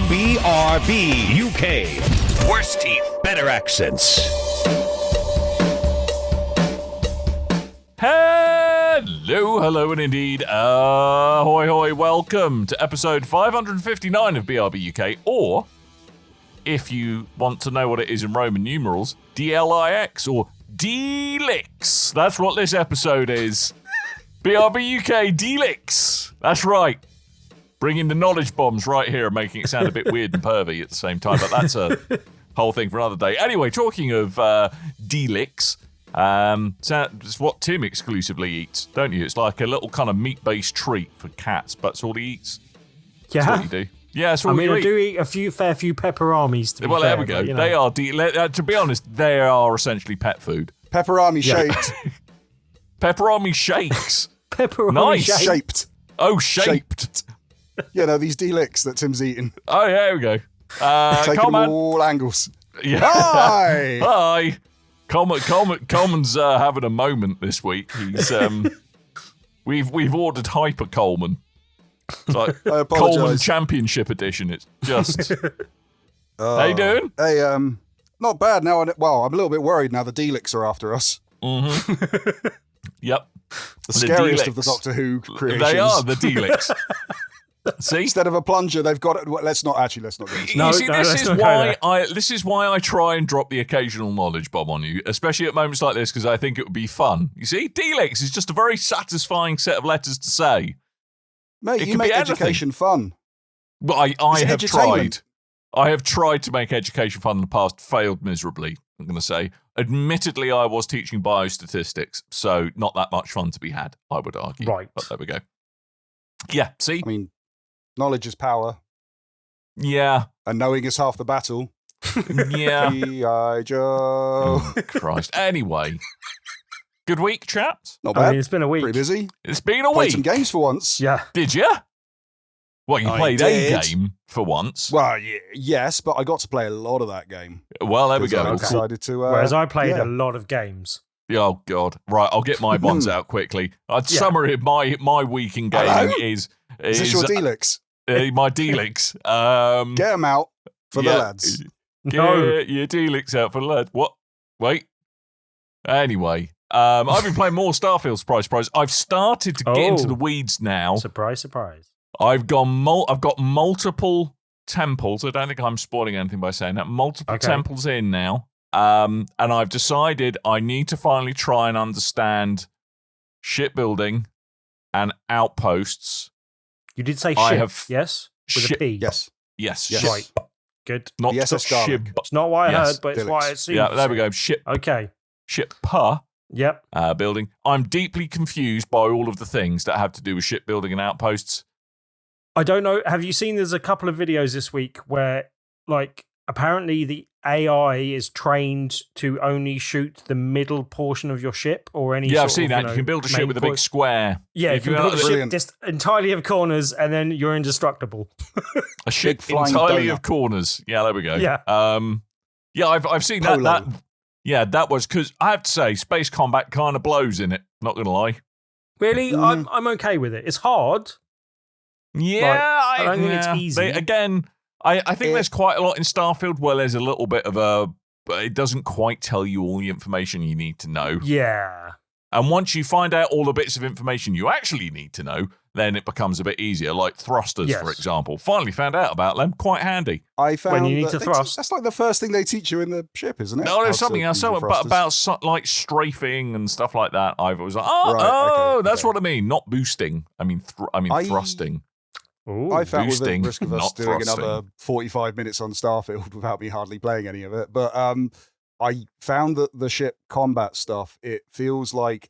BRB UK. Worse teeth, better accents. Hello, and indeed, ahoy, hoy, welcome to episode 559 of BRB UK, or, if you want to know what it is in Roman numerals, DLIX, or D-Lix. That's what this episode is. BRB UK D-Lix. That's right. Bringing the knowledge bombs right here, making it sound a bit weird and pervy at the same time, but that's a whole thing for another day. Anyway, talking of D-Lix, so it's what Tim exclusively eats, don't you? It's like a little kind of meat-based treat for cats, but it's all he eats. Yeah. That's what you do. Yeah, that's what I do eat a fair few pepperonis, to be fair. There we go. But, They are, to be honest, they are essentially pet food. Pepperoni shaped. Pepperoni shakes. Pepperoni Nice. Shaped. Oh, shaped. Yeah, no, these D-Licks that Tim's eating. Oh, yeah, there we go. Taking Coleman. them all angles. Yeah. Hi! Hi. Coleman's having a moment this week. He's we've ordered Hyper Coleman. It's like I apologise. Coleman Championship Edition. It's just. How you doing? Hey, not bad now. I'm a little bit worried now the D-Licks are after us. Mm-hmm. Yep. The scariest of the D-Licks. Doctor Who creations. They are the D-Licks. See? Instead of a plunger, they've got it. Well, let's not do this. This is why I try and drop the occasional knowledge bomb on you, especially at moments like this, because I think it would be fun. You see, D-Licks is just a very satisfying set of letters to say. Mate, you make education fun. But I have edutainment. tried. I have tried to make education fun in the past, failed miserably, I'm going to say. Admittedly, I was teaching biostatistics, so not that much fun to be had, I would argue. Right. But there we go. Yeah, see? I mean, knowledge is power, Yeah. and knowing is half the battle. Yeah. G.I. Joe. Oh, Christ. Anyway. Good week, chaps? Not bad. I mean, it's been a week. Pretty busy. It's been a Played week. some games for once. Yeah. Did you? What, you I played did. a game for once? Well, yes, but I got to play a lot of that game. Well, there we go. I Cool. decided to. Whereas I played yeah. a lot of games. Oh, God. Right, I'll get my ones out quickly. Summary of my week in gaming Hello? is Is this your D-Licks? my D-Licks. Get them out for the lads. No. Get your D-Licks out for the lads. What? Wait. Anyway, I've been playing more Starfield, surprise. I've started to get into the weeds now. Surprise. I've got multiple temples. I don't think I'm spoiling anything by saying that. Multiple temples in now. And I've decided I need to finally try and understand shipbuilding and outposts. You did say I ship, have yes? With ship- a P. Yes. Yes. Yes. ship. Right. Good. Not The SS ship. Dalek. It's not what I Yes. heard, but it's what it seems. Yeah, there we go. Ship Okay. per Yep. building. I'm deeply confused by all of the things that have to do with shipbuilding and outposts. I don't know. Have you seen there's a couple of videos this week where, like, apparently the AI is trained to only shoot the middle portion of your ship or any Yeah, I've sort seen of, that. You can build a ship main with a big point. square. Yeah, you If can you build a know- ship Brilliant. just entirely of corners and then you're indestructible. A ship flying entirely donut. of corners. Yeah, there we go. Yeah. Yeah, I've seen that. Polo. That was because I have to say, space combat kind of blows in it. Not gonna lie. Really? I'm okay with it. It's hard. Yeah, I don't think it's easy. I think there's quite a lot in Starfield where there's a little bit of but it doesn't quite tell you all the information you need to know. Yeah. And once you find out all the bits of information you actually need to know, then it becomes a bit easier. Like thrusters, Yes. for example. Finally found out about them. Quite handy. I found When you need that to they thrust. that's like the first thing they teach you in the ship, isn't it? No, How there's to something else. use the thrusters. About like strafing and stuff like that. I was like, Right, okay, that's okay. what I mean. Not boosting. I mean, thrusting. Ooh. I found with the boosting, risk of us not doing thrusting. another 45 minutes on Starfield without me hardly playing any of it, but I found that the ship combat stuff, it feels like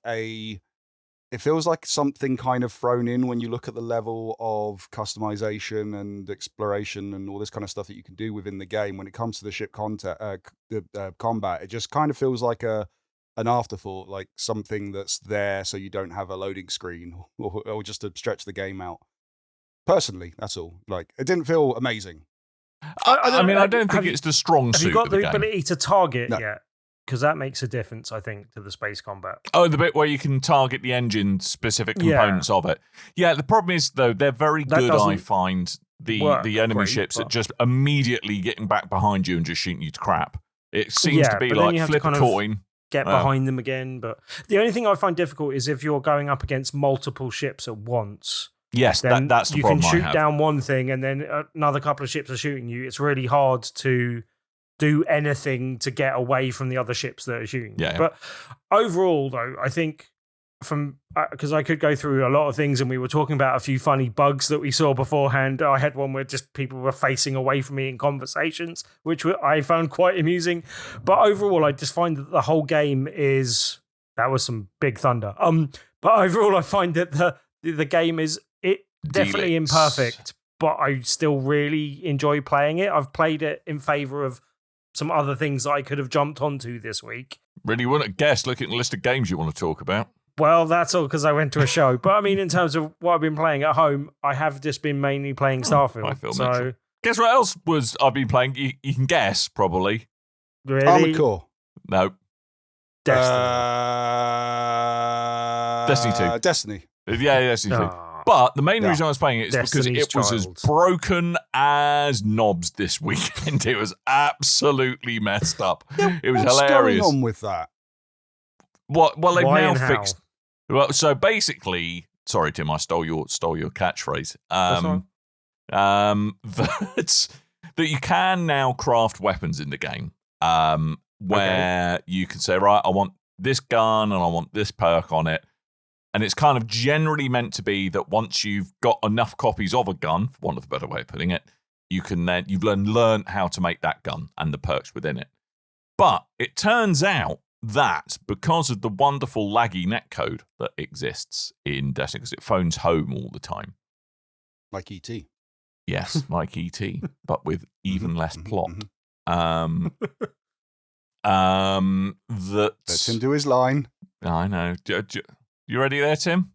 something kind of thrown in when you look at the level of customization and exploration and all this kind of stuff that you can do within the game. When it comes to the ship combat, it just kind of feels like an afterthought, like something that's there so you don't have a loading screen or just to stretch the game out. Personally, that's all. Like, it didn't feel amazing. I don't think it's the strong Have suit you got of the the game. ability to target No. yet? Because that makes a difference, I think, to the space combat. Oh, the bit where you can target the engine specific Yeah. components of it. Yeah, the problem is, though, they're very That good, I doesn't- find. the enemy great, ships but- at just immediately getting back behind you and just shooting you to crap. It seems to be but then like you have to flip a kind of coin. get behind them again. But the only thing I find difficult is if you're going up against multiple ships at once. Yes, Then that's the you problem can I shoot have. down one thing and then another couple of ships are shooting you. It's really hard to do anything to get away from the other ships that are shooting you. Yeah. But overall, though, I think because I could go through a lot of things and we were talking about a few funny bugs that we saw beforehand. I had one where just people were facing away from me in conversations, which I found quite amusing. But overall, I just find that the whole game that was some big thunder. But overall, I find that the game is definitely imperfect, but I still really enjoy playing it. I've played it in favor of some other things that I could have jumped onto this week. Really wouldn't have guessed looking at the list of games you want to talk about. Well, that's all because I went to a show. But I mean, in terms of what I've been playing at home, I have just been mainly playing Starfield. So, guess what else I've been playing? You can guess, probably. really? Armored Core. No. Destiny. Destiny 2. Destiny. Yeah, Destiny 2. Ah. But the main reason I was playing it is Destiny's because it was Child. as broken as knobs this weekend. It was absolutely messed up. It was What's hilarious. going on with that? Well, they've Why now and how? fixed. Well, so basically, sorry, Tim, I stole your catchphrase. That you can now craft weapons in the game. Where you can say, right, I want this gun and I want this perk on it. And it's kind of generally meant to be that once you've got enough copies of a gun, for want of a better way of putting it, you've learned how to make that gun and the perks within it. But it turns out that because of the wonderful laggy netcode that exists in Destiny, because it phones home all the time. Like E.T. Yes, like E.T., but with even less plot. Let him do his line. I know. You ready there, Tim?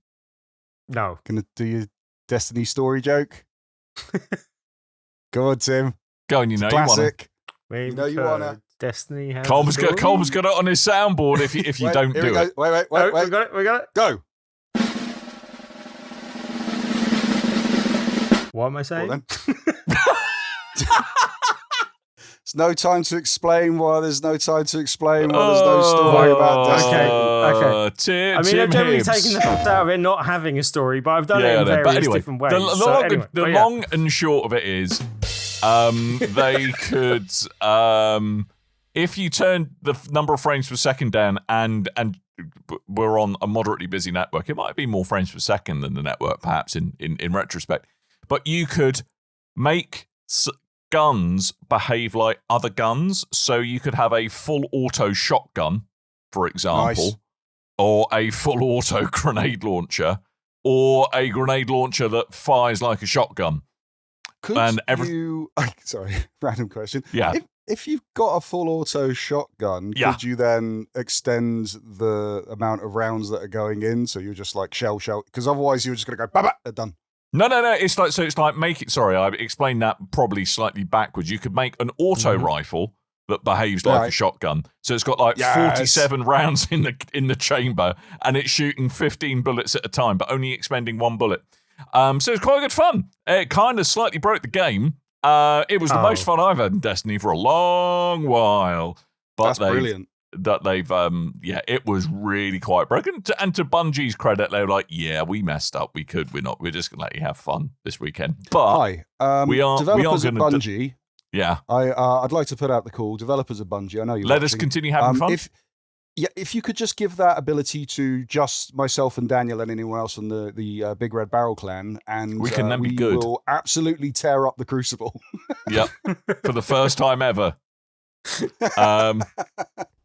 No. Gonna do your Destiny story joke? Go on, Tim. Go on, you It's know a you want to. classic. Maybe know you wanna. Destiny has Coleman's a story? got it on his soundboard if you Wait, don't here do we go. it. Wait. Oh, we got it. Go. What am I saying? Well, then. It's no time to explain why there's no time to explain why there's no story about Destiny. Okay. Tim, I mean, I've generally Hibbs. taken the piss out of it not having a story, but I've done it in but various anyway, different ways. The long and short of it is, they could, if you turn the number of frames per second down and we're on a moderately busy network, it might be more frames per second than the network, perhaps in retrospect. But you could make guns behave like other guns, so you could have a full auto shotgun, for example, Nice. or a full auto grenade launcher, or a grenade launcher that fires like a shotgun. Could And you... Sorry, random question. Yeah. If you've got a full auto shotgun, Yeah. could you then extend the amount of rounds that are going in? So you're just like shell. Because otherwise you're just going to go, bah, they're done. No. It's like make it. Sorry, I explained that probably slightly backwards. You could make an auto rifle that behaves like a Right. shotgun. So it's got like Yes. 47 rounds in the chamber, and it's shooting 15 bullets at a time, but only expending one bullet. So it's quite good fun. It kind of slightly broke the game. It was the most fun I've had in Destiny for a long while. But That's brilliant. It was really quite broken. And to Bungie's credit, they were like, yeah, we messed up. We're just going to let you have fun this weekend. But Hi. we are Developers at gonna Bungie. yeah, I'd like to put out the call. Developers at Bungie. I know you. let us continue having fun. If you could just give that ability to just myself and Daniel and anyone else from the Big Red Barrel clan, and We can then be good. will absolutely tear up the Crucible. Yep, for the first time ever.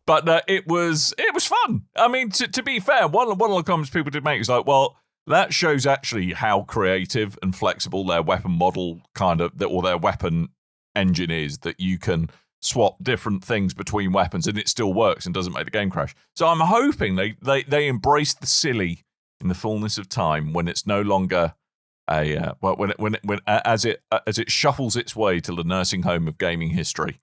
But it was fun. I mean, to be fair, one of the comments people did make is like, well, that shows actually how creative and flexible their weapon model or their weapon engine is, that you can swap different things between weapons and it still works and doesn't make the game crash. So I'm hoping they embrace the silly in the fullness of time when it's no longer as it shuffles its way to the nursing home of gaming history,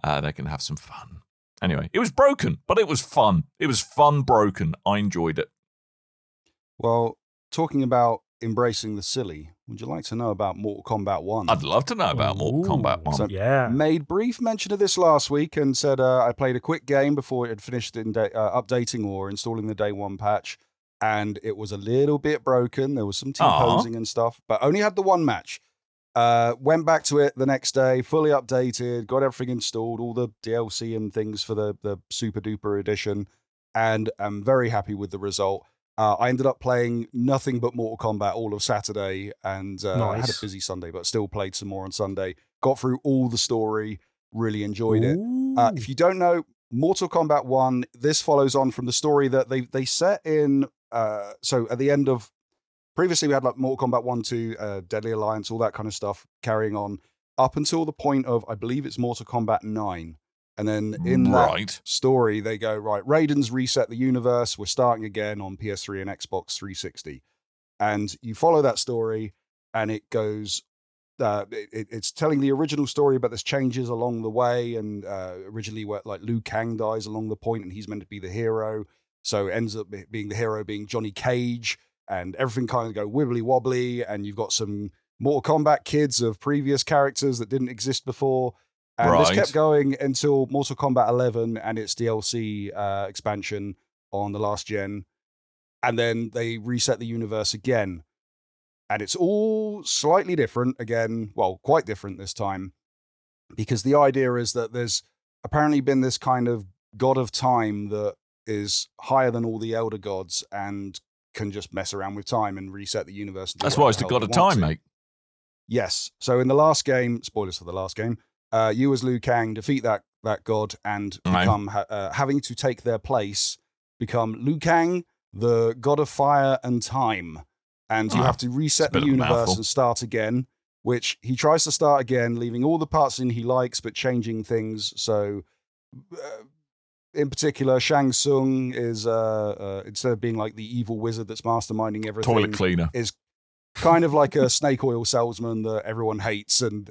they can have some fun. Anyway, it was broken, but it was fun. It was fun broken. I enjoyed it. Well, talking about embracing the silly, would you like to know about Mortal Kombat 1? I'd love to know about Mortal Kombat 1. So Yeah. made brief mention of this last week and said I played a quick game before it had finished updating or installing the day one patch, and it was a little bit broken. There was some T-posing and stuff, but only had the one match. Went back to it the next day, fully updated, got everything installed, all the DLC and things for the super duper edition, and I'm very happy with the result. I ended up playing nothing but Mortal Kombat all of Saturday, and I had a busy Sunday, but still played some more on Sunday. Got through all the story, really enjoyed it. If you don't know, Mortal Kombat 1, this follows on from the story that they set in, so at the end of, previously we had like Mortal Kombat 1, 2, Deadly Alliance, all that kind of stuff carrying on, up until the point of, I believe it's Mortal Kombat 9. And then in that story, they go, right, Raiden's reset the universe. We're starting again on PS3 and Xbox 360. And you follow that story, and it goes, it's telling the original story, but there's changes along the way. And originally, like Liu Kang dies along the point, and he's meant to be the hero. So it ends up being the hero being Johnny Cage, and everything kind of go wibbly wobbly. And you've got some Mortal Kombat kids of previous characters that didn't exist before. And this kept going until Mortal Kombat 11 and its DLC expansion on the last gen. And then they reset the universe again. And it's all slightly different again. Well, quite different this time. Because the idea is that there's apparently been this kind of god of time that is higher than all the elder gods and can just mess around with time and reset the universe. That's why it's the god of time, mate. Yes. So in the last game, spoilers for the last game, you as Liu Kang defeat that god and become having to take their place, become Liu Kang, the god of fire and time, and you have to reset the universe and start again. Which he tries to start again, leaving all the parts in he likes, but changing things. So, in particular, Shang Tsung is instead of being like the evil wizard that's masterminding everything, toilet cleaner, is kind of like a snake oil salesman that everyone hates and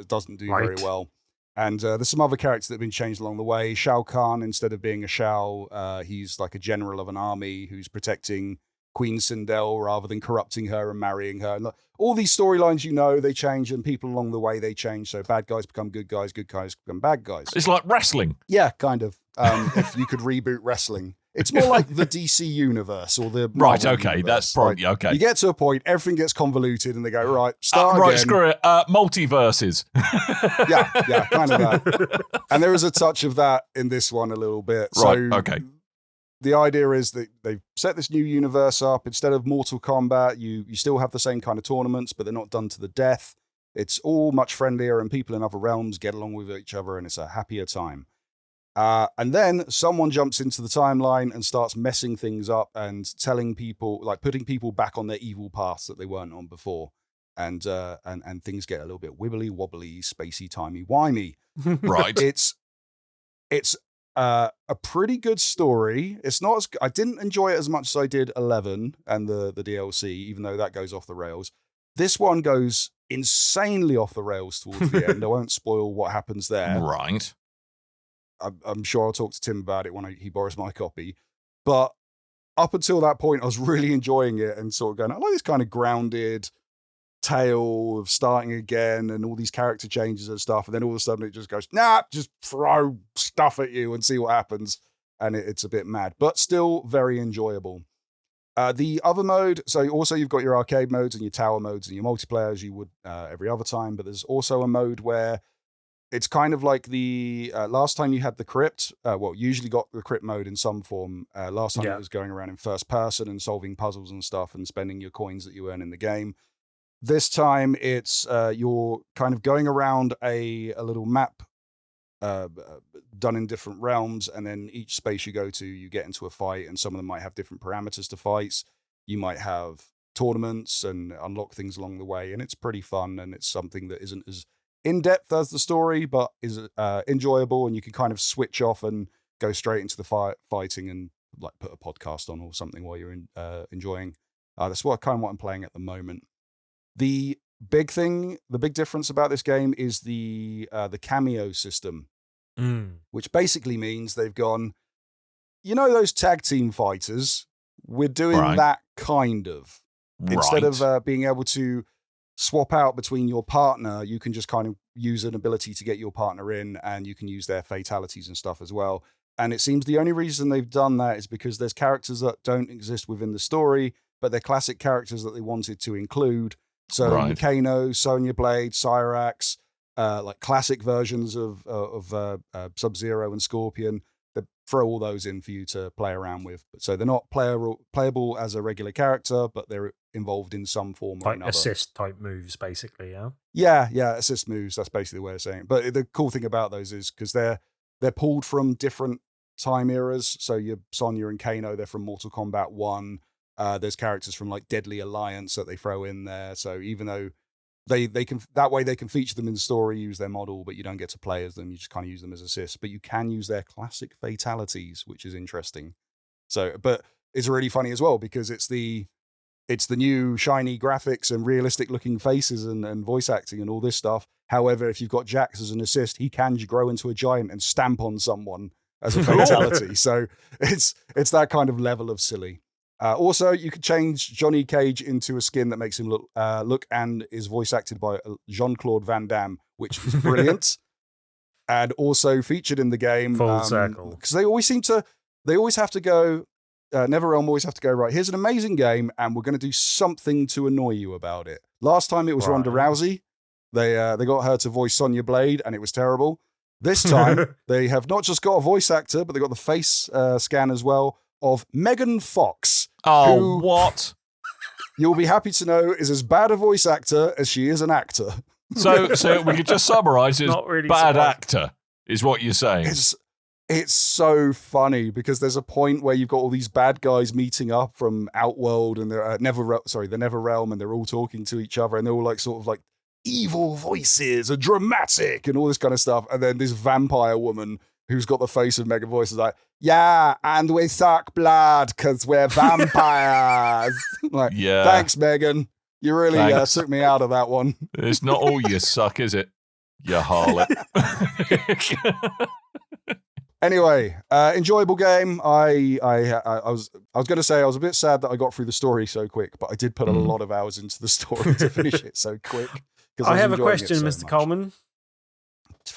doesn't do very well. And there's some other characters that have been changed along the way. Shao Kahn, instead of being a Shao, he's like a general of an army who's protecting Queen Sindel rather than corrupting her and marrying her. And all these storylines, they change, and people along the way, they change. So bad guys become good guys become bad guys. It's like wrestling. Yeah, kind of. If you could reboot wrestling. It's more like the DC universe or the Marvel okay, universe. that's probably okay. You get to a point, everything gets convoluted, and they go, right, start again. Right, screw it. Multiverses. yeah, kind of that. And there is a touch of that in this one a little bit. Right, okay. The idea is that they've set this new universe up. Instead of Mortal Kombat, you still have the same kind of tournaments, but they're not done to the death. It's all much friendlier, and people in other realms get along with each other, and it's a happier time. And then someone jumps into the timeline and starts messing things up and telling people, like putting people back on their evil paths that they weren't on before. And things get a little bit wibbly wobbly, spacey, timey, wimey. Right. It's a pretty good story. It's not as, I didn't enjoy it as much as I did 11 and the DLC, even though that goes off the rails. This one goes insanely off the rails towards the end. I won't spoil what happens there. Right. I'm sure I'll talk to Tim about it when he borrows my copy. But up until that point, I was really enjoying it and sort of going, I like this kind of grounded tale of starting again and all these character changes and stuff. And then all of a sudden it just goes, just throw stuff at you and see what happens. And it's a bit mad, but still very enjoyable. The other mode, so also you've got your arcade modes and your tower modes and your multiplayer as you would every other time. But there's also a mode where it's kind of like the last time you had the crypt, usually got the crypt mode in some form. Last time it was going around in first person and solving puzzles and stuff and spending your coins that you earn in the game. This time it's you're kind of going around a little map done in different realms, and then each space you go to, you get into a fight, and some of them might have different parameters to fights. You might have tournaments and unlock things along the way, and it's pretty fun, and it's something that isn't as in-depth as the story, but is enjoyable, and you can kind of switch off and go straight into the fighting and like put a podcast on or something while you're enjoying. That's what I'm playing at the moment. The big difference about this game is the cameo system, which basically means they've gone, those tag team fighters, we're doing that kind of. Instead of being able to swap out between your partner, you can just kind of use an ability to get your partner in, and you can use their fatalities and stuff as well. And it seems the only reason they've done that is because there's characters that don't exist within the story, but they're classic characters that they wanted to include. So Kano, Sonya Blade, Cyrax, like classic versions of Sub-Zero and Scorpion. They throw all those in for you to play around with. So they're not playable as a regular character, but they're involved in some form or another. Assist type moves, basically, yeah? Yeah, assist moves. That's basically the way of saying it. But the cool thing about those is because they're pulled from different time eras. So your Sonya and Kano, they're from Mortal Kombat 1. There's characters from like Deadly Alliance that they throw in there. So even though they can, that way they can feature them in the story, use their model, but you don't get to play as them. You just kind of use them as assists, but you can use their classic fatalities, which is interesting. So, but it's really funny as well because it's the new shiny graphics and realistic looking faces and voice acting and all this stuff. However, if you've got Jax as an assist, he can grow into a giant and stamp on someone as a fatality. So it's that kind of level of silly. Also, you could change Johnny Cage into a skin that makes him look and is voice acted by Jean-Claude Van Damme, which is brilliant. And also featured in the game. Full circle. Because they always have to go, NetherRealm always have to go, right, here's an amazing game, and we're going to do something to annoy you about it. Last time it was Ronda Rousey. They got her to voice Sonya Blade, and it was terrible. This time, they have not just got a voice actor, but they got the face scan as well of Megan Fox. Oh, who, what? You'll be happy to know is as bad a voice actor as she is an actor. So we could just summarize it as really bad actor, is what you're saying. It's so funny because there's a point where you've got all these bad guys meeting up from Outworld and they're the NetherRealm, and they're all talking to each other, and they're all like sort of like evil voices and dramatic and all this kind of stuff. And then this vampire woman who's got the face of Megan Voice is like, yeah, and we suck blood because we're vampires. Like, yeah. Thanks, Megan. You really took me out of that one. It's not all you suck, is it? You harlot. Anyway, enjoyable game. I was going to say I was a bit sad that I got through the story so quick, but I did put a lot of hours into the story to finish it so quick. I have a question, Mr. Coleman.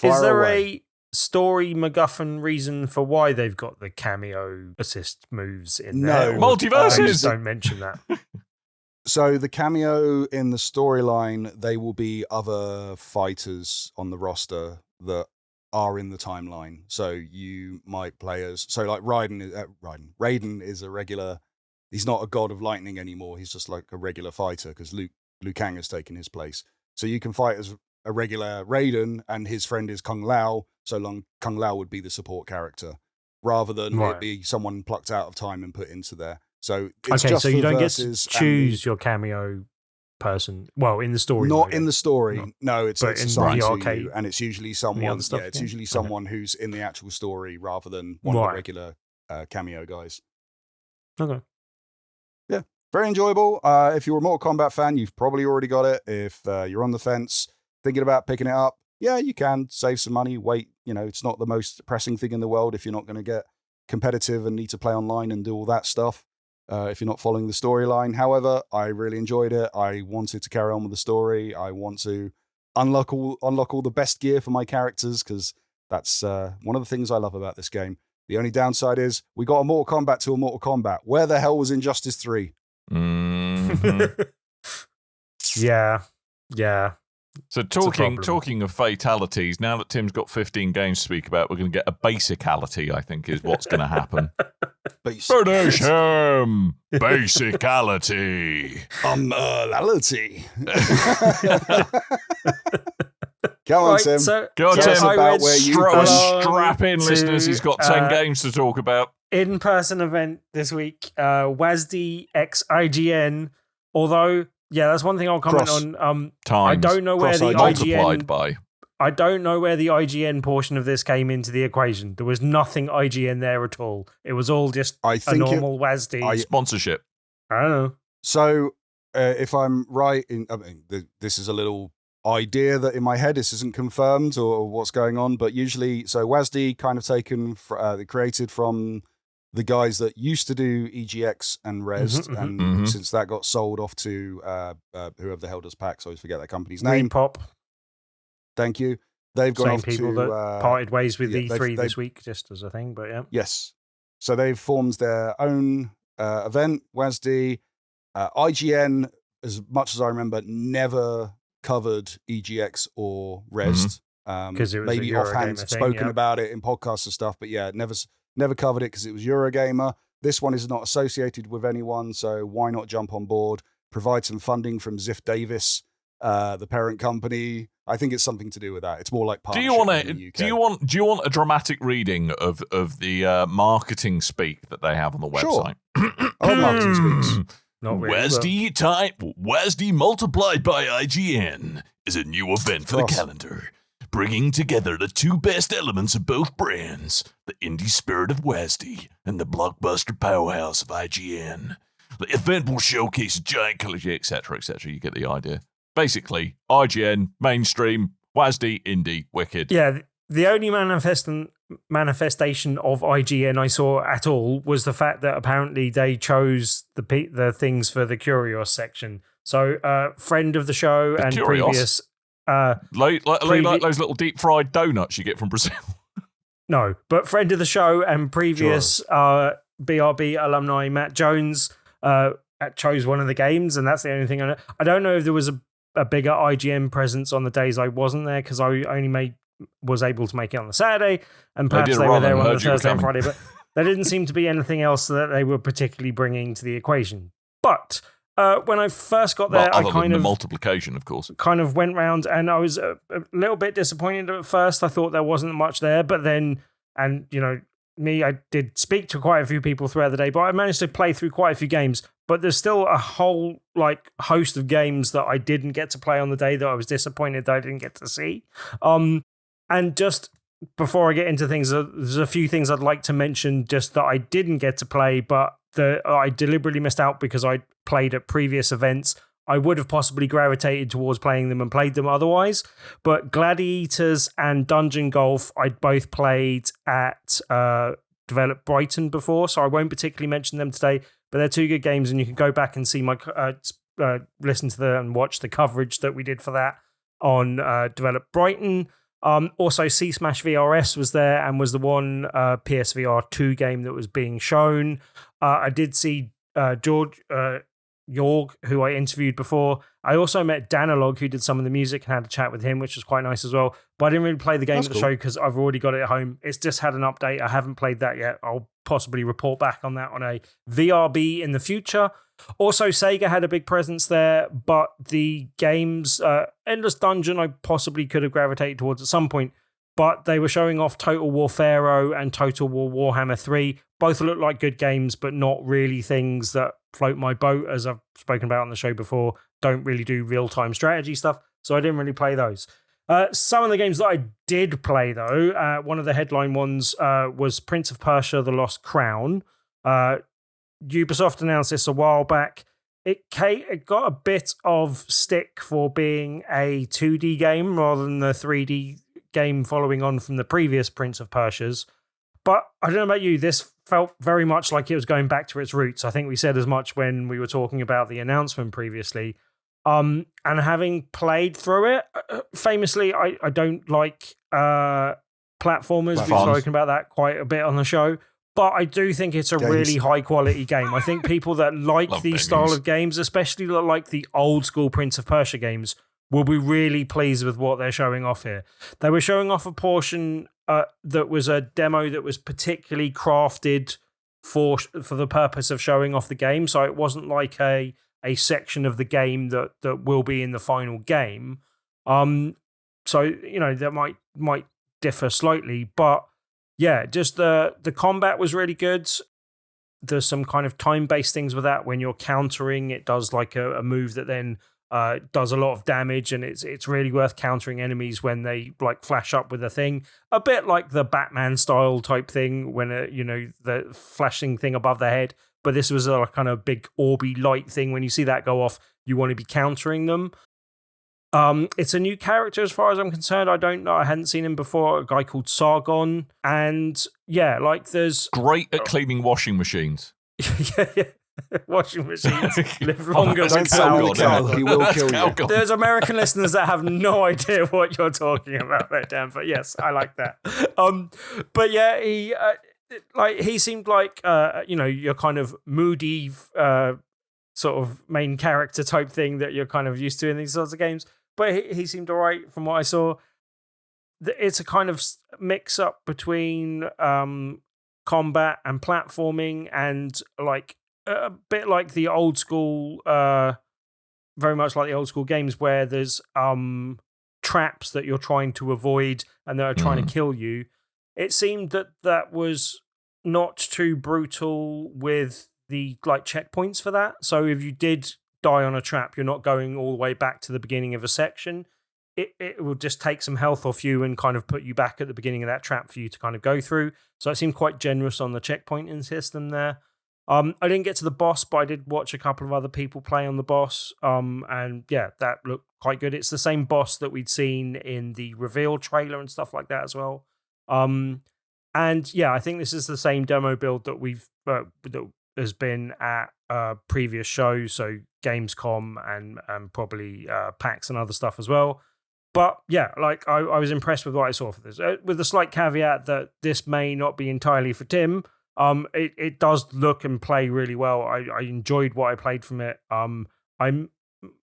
Is there a story MacGuffin reason for why they've got the cameo assist moves in there? No. Multiverses! Don't mention that. So the cameo in the storyline, they will be other fighters on the roster that are in the timeline. So you might play as, so like Raiden is a regular, he's not a god of lightning anymore. He's just like a regular fighter because Liu Kang has taken his place. So you can fight as a regular Raiden and his friend is Kung Lao. So long Kung Lao would be the support character rather than it be someone plucked out of time and put into there. So it's just so you don't get to versus choose your cameo person. Well, in the story, not in the story. No, it's assigned the to arcade, you, and it's usually someone. Yeah, it's usually someone who's in the actual story rather than one of the regular cameo guys. Okay. Yeah, very enjoyable. If you're a Mortal Kombat fan, you've probably already got it. If you're on the fence, thinking about picking it up, yeah, you can save some money. Wait, it's not the most pressing thing in the world if you're not going to get competitive and need to play online and do all that stuff. If you're not following the storyline. However, I really enjoyed it. I wanted to carry on with the story. I want to unlock all the best gear for my characters because that's one of the things I love about this game. The only downside is we got a Mortal Kombat to a Mortal Kombat. Where the hell was Injustice 3? Mm-hmm. Yeah. So talking of fatalities, now that Tim's got 15 games to speak about, we're going to get a basicality, I think, is what's going to happen. Basicality. Come on, Tim. Go on, Tim. About where you strap in, listeners. He's got 10 games to talk about. In-person event this week, WASD x IGN. Although, yeah, that's one thing I'll comment on. I don't know where the IGN I don't know where the IGN portion of this came into the equation. There was nothing IGN there at all. It was all just a normal WASD sponsorship. I don't know. So, if I'm right, this is a little idea that in my head this isn't confirmed or what's going on, but usually, so WASD kind of taken, created from the guys that used to do EGX and Rest, and since that got sold off to whoever the hell does PAX, I always forget that company's name. Repop. Thank you. They've gone Same off people to, that parted ways with yeah, E3 this week, just as a thing, but yeah. Yes. So they've formed their own event, WASD. IGN, as much as I remember, never covered EGX or Rest. Because it was maybe offhand spoken about it in podcasts and stuff, but yeah, never covered it because it was Eurogamer. This one is not associated with anyone, so why not jump on board, provide some funding from Ziff Davis, the parent company. I think it's something to do with that. It's more like partnership in the UK. Do you want a dramatic reading of the marketing speak that they have on the website? Sure. I love marketing speaks. Not really, WASD multiplied by IGN is a new event for the calendar, bringing together the two best elements of both brands, the indie spirit of WASD and the blockbuster powerhouse of IGN. The event will showcase a giant collection, etc., etc. You get the idea. Basically, IGN, mainstream, WASD, indie, wicked. Yeah, the only manifestation of IGN I saw at all was the fact that apparently they chose the things for the Curios section. So, friend of the show and Curios? previous... like those little deep-fried donuts you get from Brazil. No, but friend of the show and previous BRB alumni Matt Jones chose one of the games, and that's the only thing I know. I don't know if there was a bigger IGN presence on the days I wasn't there, because I only was able to make it on the Saturday, and perhaps they were there on the Thursday and Friday, but there didn't seem to be anything else that they were particularly bringing to the equation. But when I first got there, I kind of multiplication, of course, kind of went round, and I was a little bit disappointed at first. I thought there wasn't much there, but then, and you know, I did speak to quite a few people throughout the day, but I managed to play through quite a few games. But there's still a whole host of games that I didn't get to play on the day that I was disappointed that I didn't get to see. And just before I get into things, there's a few things I'd like to mention just that I didn't get to play, but that I deliberately missed out because I played at previous events. I would have possibly gravitated towards playing them and played them otherwise. But Gladiators and Dungeon Golf, I'd both played at Develop Brighton before, so I won't particularly mention them today. But they're two good games, and you can go back and see listen to and watch the coverage that we did for that on Develop Brighton. Also, C Smash VRS was there and was the one PSVR 2 game that was being shown. I did see George Jorg, who I interviewed before. I also met Danalog, who did some of the music, and had a chat with him, which was quite nice as well. But I didn't really play the game at the show because I've already got it at home. It's just had an update. I haven't played that yet. I'll possibly report back on that on a VRB in the future. Also, Sega had a big presence there, but the games, Endless Dungeon, I possibly could have gravitated towards at some point, but they were showing off Total War Pharaoh and Total War Warhammer 3. Both look like good games, but not really things that float my boat, as I've spoken about on the show before. Don't really do real-time strategy stuff, so I didn't really play those. Some of the games that I did play, though, one of the headline ones was Prince of Persia, The Lost Crown. Ubisoft announced this a while back. It got a bit of stick for being a 2D game rather than the 3D game following on from the previous Prince of Persia's. But I don't know about you, this felt very much like it was going back to its roots. I think we said as much when we were talking about the announcement previously. And having played through it, famously, I don't like platformers. We've spoken about that quite a bit on the show. But I do think it's a really high-quality game. I think people that like these style of games, especially like the old-school Prince of Persia games, will be really pleased with what they're showing off here. They were showing off a portion that was a demo that was particularly crafted for the purpose of showing off the game. So it wasn't like a section of the game that will be in the final game. So, you know, that might differ slightly, but yeah, just the combat was really good. There's some kind of time-based things with that. When you're countering, it does like a move that then does a lot of damage, and it's really worth countering enemies when they like flash up with a thing. A bit like the Batman style type thing when the flashing thing above the head. But this was a kind of big orby light thing. When you see that go off, you want to be countering them. It's a new character as far as I'm concerned. I don't know. I hadn't seen him before. A guy called Sargon. And yeah, like there's... Great at cleaning washing machines. yeah. Washing machines live longer than Don't sell the cow, he will kill you. There's American listeners that have no idea what you're talking about there, Dan. But yes, I like that. But yeah, he seemed like your kind of moody sort of main character type thing that you're kind of used to in these sorts of games. But he seemed all right from what I saw. It's a kind of mix up between combat and platforming, and like a bit like the old school, very much like the old school games where there's traps that you're trying to avoid and that are trying to kill you. It seemed that was not too brutal with the like checkpoints for that. So if you did die on a trap, you're not going all the way back to the beginning of a section. It will just take some health off you and kind of put you back at the beginning of that trap for you to kind of go through. So it seemed quite generous on the checkpointing system there. I didn't get to the boss, but I did watch a couple of other people play on the boss. And yeah, that looked quite good. It's the same boss that we'd seen in the reveal trailer and stuff like that as well. And yeah, I think this is the same demo build that that has been at previous shows, so Gamescom and probably PAX and other stuff as well. But yeah, like I was impressed with what I saw for this, with the slight caveat that this may not be entirely for Tim. It does look and play really well. I enjoyed what I played from it. I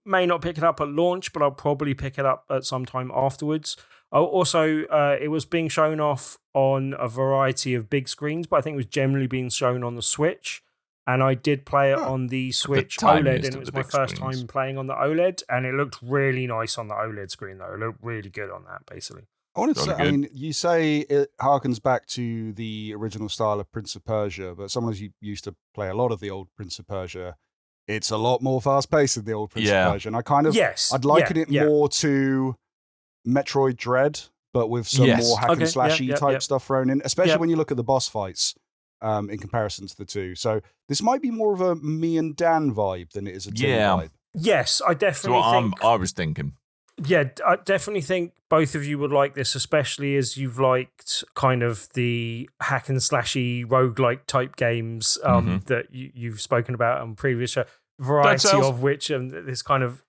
may not pick it up at launch, but I'll probably pick it up at some time afterwards. Also, it was being shown off on a variety of big screens, but I think it was generally being shown on the Switch. And I did play it on the Switch OLED, and it was my first time playing on the OLED, and it looked really nice on the OLED screen, though. It looked really good on that, basically. I wanted to say, I mean, you say it harkens back to the original style of Prince of Persia, but someone who used to play a lot of the old Prince of Persia, it's a lot more fast-paced than the old Prince of Persia. And I kind of, I'd liken it more to Metroid Dread, but with some more hack and slashy type stuff thrown in, especially when you look at the boss fights in comparison to the two. So this might be more of a me and Dan vibe than it is a Tim vibe. Yes, I definitely think... I was thinking. Yeah, I definitely think both of you would like this, especially as you've liked kind of the hack and slashy roguelike type games that you've spoken about on previous show. Variety of which this kind of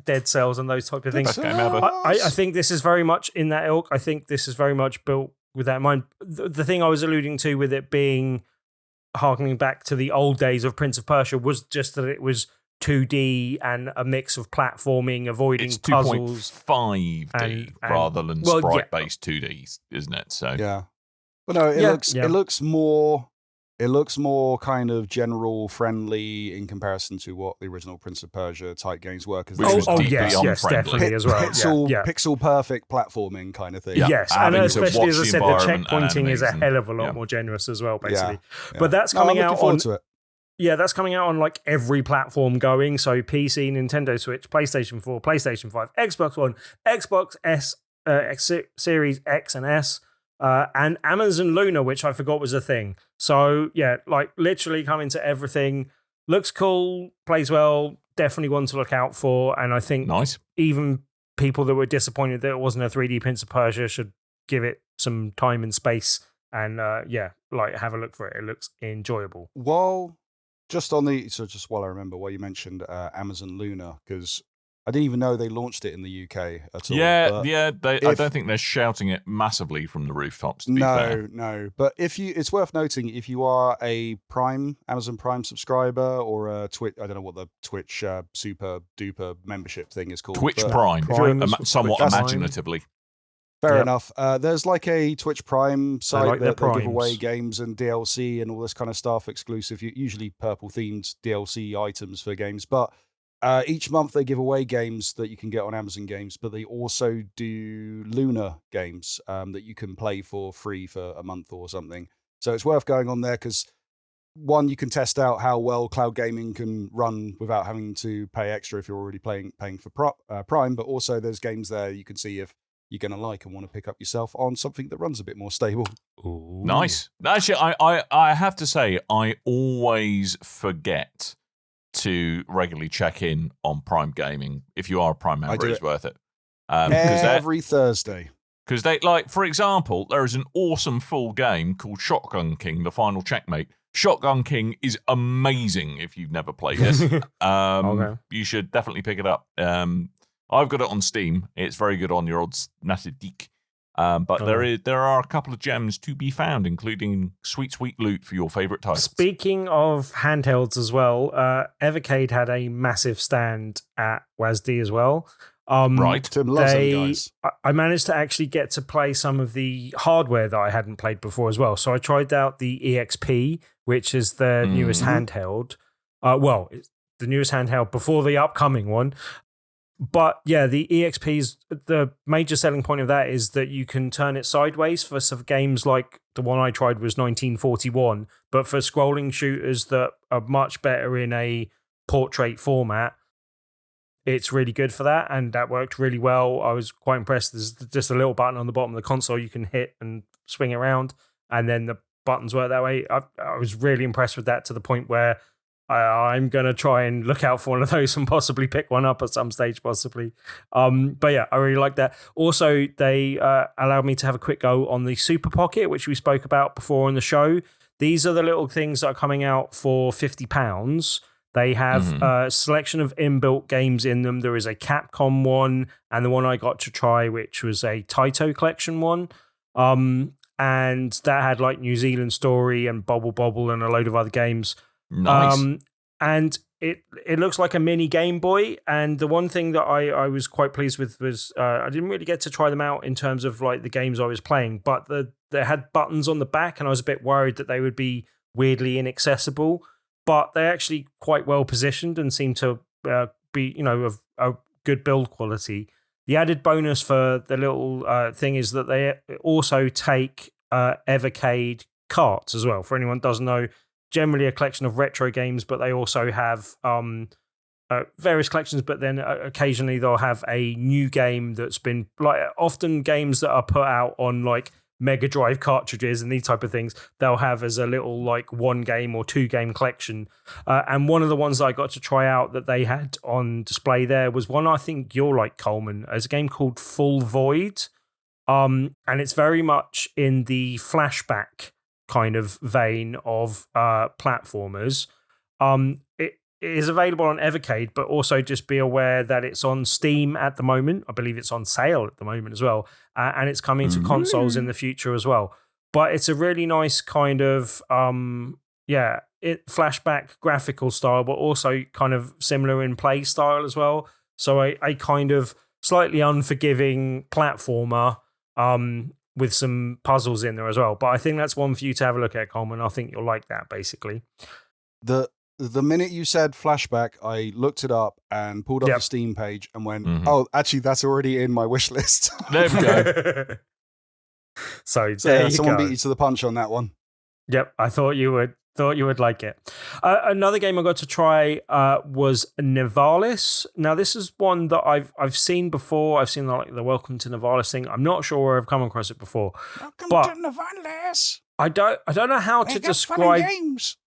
Dead Cells and those type of things. I think this is very much in that ilk. I think this is very much built with that in mind. The thing I was alluding to with it being harkening back to the old days of Prince of Persia was just that it was 2D and a mix of platforming, avoiding puzzles. It's 2.5D rather than sprite-based 2D, isn't it? So but no, it looks more kind of general friendly in comparison to what the original Prince of Persia type games were. Yes, definitely as well. Pixel perfect platforming kind of thing. Yes, and especially as I said, the checkpointing is a hell of a lot more generous as well, basically. But that's coming out on. Yeah, that's coming out on like every platform going. So PC, Nintendo Switch, PlayStation 4, PlayStation 5, Xbox One, Xbox S, Series X and S, and Amazon Luna, which I forgot was a thing. So yeah, like literally coming to everything. Looks cool, plays well, definitely one to look out for. And I think even people that were disappointed that it wasn't a 3D Prince of Persia should give it some time and space and have a look for it. It looks enjoyable. Just while I remember, while you mentioned Amazon Luna, because I didn't even know they launched it in the UK at all. I don't think they're shouting it massively from the rooftops, to be fair. No. But it's worth noting, if you are a Amazon Prime subscriber or a Twitch, I don't know what the Twitch super duper membership thing is called. Twitch Prime somewhat imaginatively. Fair enough. There's like a Twitch Prime site that they give away games and DLC and all this kind of stuff, exclusive, usually purple-themed DLC items for games. But each month they give away games that you can get on Amazon Games, but they also do Luna games that you can play for free for a month or something. So it's worth going on there because, one, you can test out how well cloud gaming can run without having to pay extra if you're already paying for Prime, but also there's games there you can see if you're going to like and want to pick up yourself on something that runs a bit more stable. Ooh. Nice. Actually, I have to say, I always forget to regularly check in on Prime Gaming. If you are a Prime member, it's worth it. Every Thursday. Because they, like, for example, there is an awesome full game called Shotgun King, The Final Checkmate. Shotgun King is amazing if you've never played this. Okay. You should definitely pick it up. I've got it on Steam. It's very good on your old Nasadiq. But there are a couple of gems to be found, including sweet loot for your favourite titles. Speaking of handhelds as well, Evercade had a massive stand at WASD as well. Right. Tim loves them guys. I managed to actually get to play some of the hardware that I hadn't played before as well. So I tried out the EXP, which is the newest handheld. It's the newest handheld before the upcoming one. But yeah, the EXP's, the major selling point of that is that you can turn it sideways for some games like the one I tried was 1941, but for scrolling shooters that are much better in a portrait format, it's really good for that, and that worked really well. I was quite impressed. There's just a little button on the bottom of the console you can hit and swing around, and then the buttons work that way. I was really impressed with that to the point where I'm going to try and look out for one of those and possibly pick one up at some stage, possibly. But yeah, I really like that. Also, they allowed me to have a quick go on the Superpocket, which we spoke about before on the show. These are the little things that are coming out for £50. They have a selection of inbuilt games in them. There is a Capcom one, and the one I got to try, which was a Taito collection one. And that had like New Zealand Story and Bobble Bobble and a load of other games. Nice. And it looks like a mini Game Boy. And the one thing that I was quite pleased with was I didn't really get to try them out in terms of like the games I was playing, but they had buttons on the back, and I was a bit worried that they would be weirdly inaccessible. But they're actually quite well positioned and seem to be, of a good build quality. The added bonus for the little thing is that they also take Evercade carts as well. For anyone who doesn't know, generally a collection of retro games, but they also have various collections, but then occasionally they'll have a new game that's been, like, often games that are put out on like Mega Drive cartridges and these type of things, they'll have as a little like 1 game or 2 game collection. And one of the ones that I got to try out that they had on display there was one I think you'll like, Coleman. It's a game called Full Void. And it's very much in the flashback kind of vein of platformers. It is available on Evercade, but also just be aware that it's on Steam at the moment. I believe it's on sale at the moment as well. And it's coming to consoles in the future as well. But it's a really nice kind of, flashback graphical style, but also kind of similar in play style as well. So a kind of slightly unforgiving platformer with some puzzles in there as well. But I think that's one for you to have a look at, Coleman. I think you'll like that, basically. The minute you said flashback, I looked it up and pulled up the Steam page and went, oh, actually, that's already in my wish list. There we go. So there you someone go. beat you to the punch on that one. Yep, I thought you would like it. Another game I got to try was Nivalis. Now, this is one that I've seen before. I've seen the Welcome to Nivalis thing. I'm not sure where I've come across it before. Welcome to Nivalis. I don't know how to describe. Games.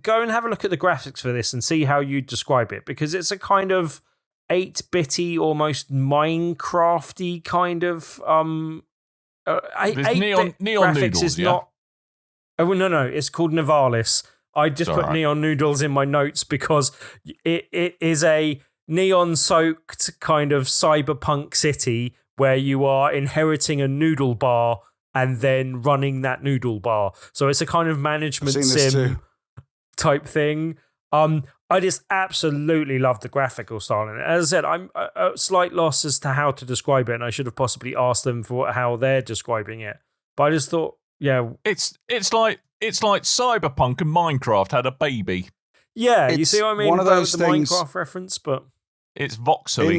Go and have a look at the graphics for this and see how you describe it, because it's a kind of 8-bitty, almost Minecrafty kind of 8-bit neon graphics noodles, is yeah? not. Oh no, it's called Nivalis. I just put right. neon noodles in my notes because it is a neon-soaked kind of cyberpunk city where you are inheriting a noodle bar and then running that noodle bar. So it's a kind of management sim type thing. I just absolutely love the graphical style. And as I said, I'm at slight loss as to how to describe it, and I should have possibly asked them for how they're describing it. But I just thought, yeah, it's like Cyberpunk and Minecraft had a baby. Yeah, you see what I mean? One of those the things, Minecraft reference, but it's voxely.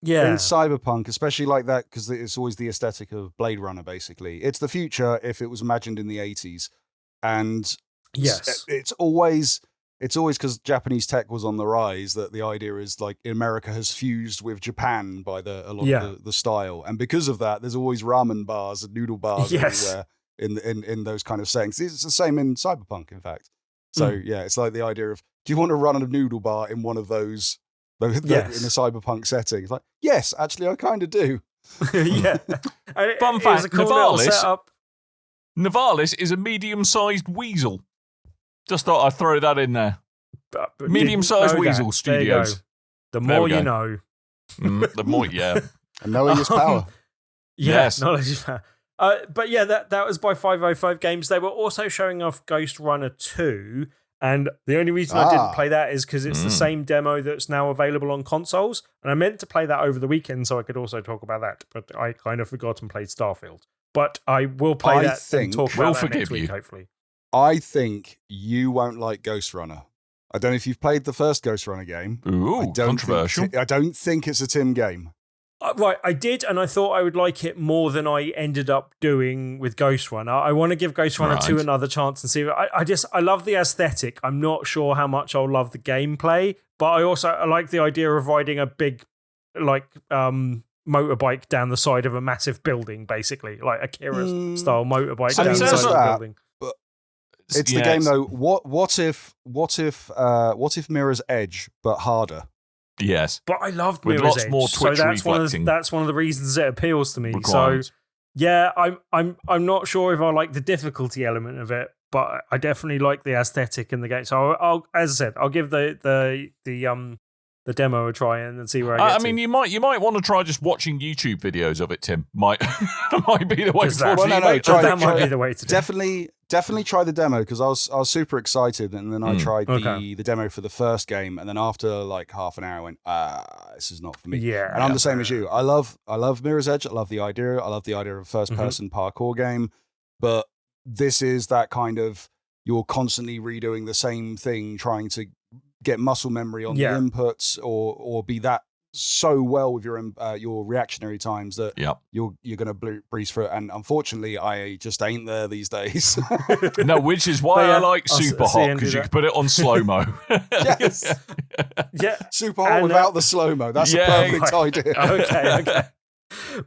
In Cyberpunk, especially like that, because it's always the aesthetic of Blade Runner, basically. It's the future if it was imagined in the 80s. And yes, it's always because Japanese tech was on the rise that the idea is like America has fused with Japan by a lot of the style. And because of that, there's always ramen bars and noodle bars everywhere in those kind of settings. It's the same in Cyberpunk, in fact. So yeah, it's like the idea of, do you want to run a noodle bar in one of those in a cyberpunk setting. It's like, yes, actually, I kind of do. Yeah. Fun It was fact, a cool little Nivalis, setup. Nivalis is a medium-sized weasel. Just thought I'd throw that in there. But Medium-sized didn't know Weasel that. There you go. Studios. The There more we you go. know. The more, yeah. And knowing is power. Yeah, Yes. knowledge is power. But yeah, that was by 505 Games. They were also showing off Ghost Runner 2. And the only reason I didn't play that is because it's the same demo that's now available on consoles. And I meant to play that over the weekend so I could also talk about that. But I kind of forgot and played Starfield. But I will play that and talk about that next week, hopefully. I think you won't like Ghost Runner. I don't know if you've played the first Ghost Runner game. Ooh, controversial. I don't think it's a Tim game. Right, I did, and I thought I would like it more than I ended up doing with Ghost Runner. I want to give Ghost Runner 2 another chance and see. I love the aesthetic. I'm not sure how much I'll love the gameplay, but I like the idea of riding a big, motorbike down the side of a massive building, basically, like a Kira-style motorbike down the side of a building. It's the game though. What if Mirror's Edge but harder? Yes, but I loved with Mirror's lots Edge, more twitch so reflecting. that's one of the reasons it appeals to me. Requirements. So yeah, I'm not sure if I like the difficulty element of it, but I definitely like the aesthetic in the game. So I'll as I said, I'll give the demo a try and then see where I get. I mean, you might want to try just watching YouTube videos of it. Tim might be the way forward. That might be the way to do it. Definitely try the demo because I was super excited, and then I tried the demo for the first game, and then after like half an hour, I went, this is not for me. Yeah, and I'm the same as you. I love Mirror's Edge. I love the idea. I love the idea of a first person parkour game, but this is that kind of you're constantly redoing the same thing, trying to get muscle memory on the inputs, or be that so well with your reactionary times that you're going to breeze through it. And unfortunately, I just ain't there these days. No, which is why I like Super Hot, because you can put it on slow mo. Yes, yeah, Super Hot without the slow mo. That's a perfect idea. Okay.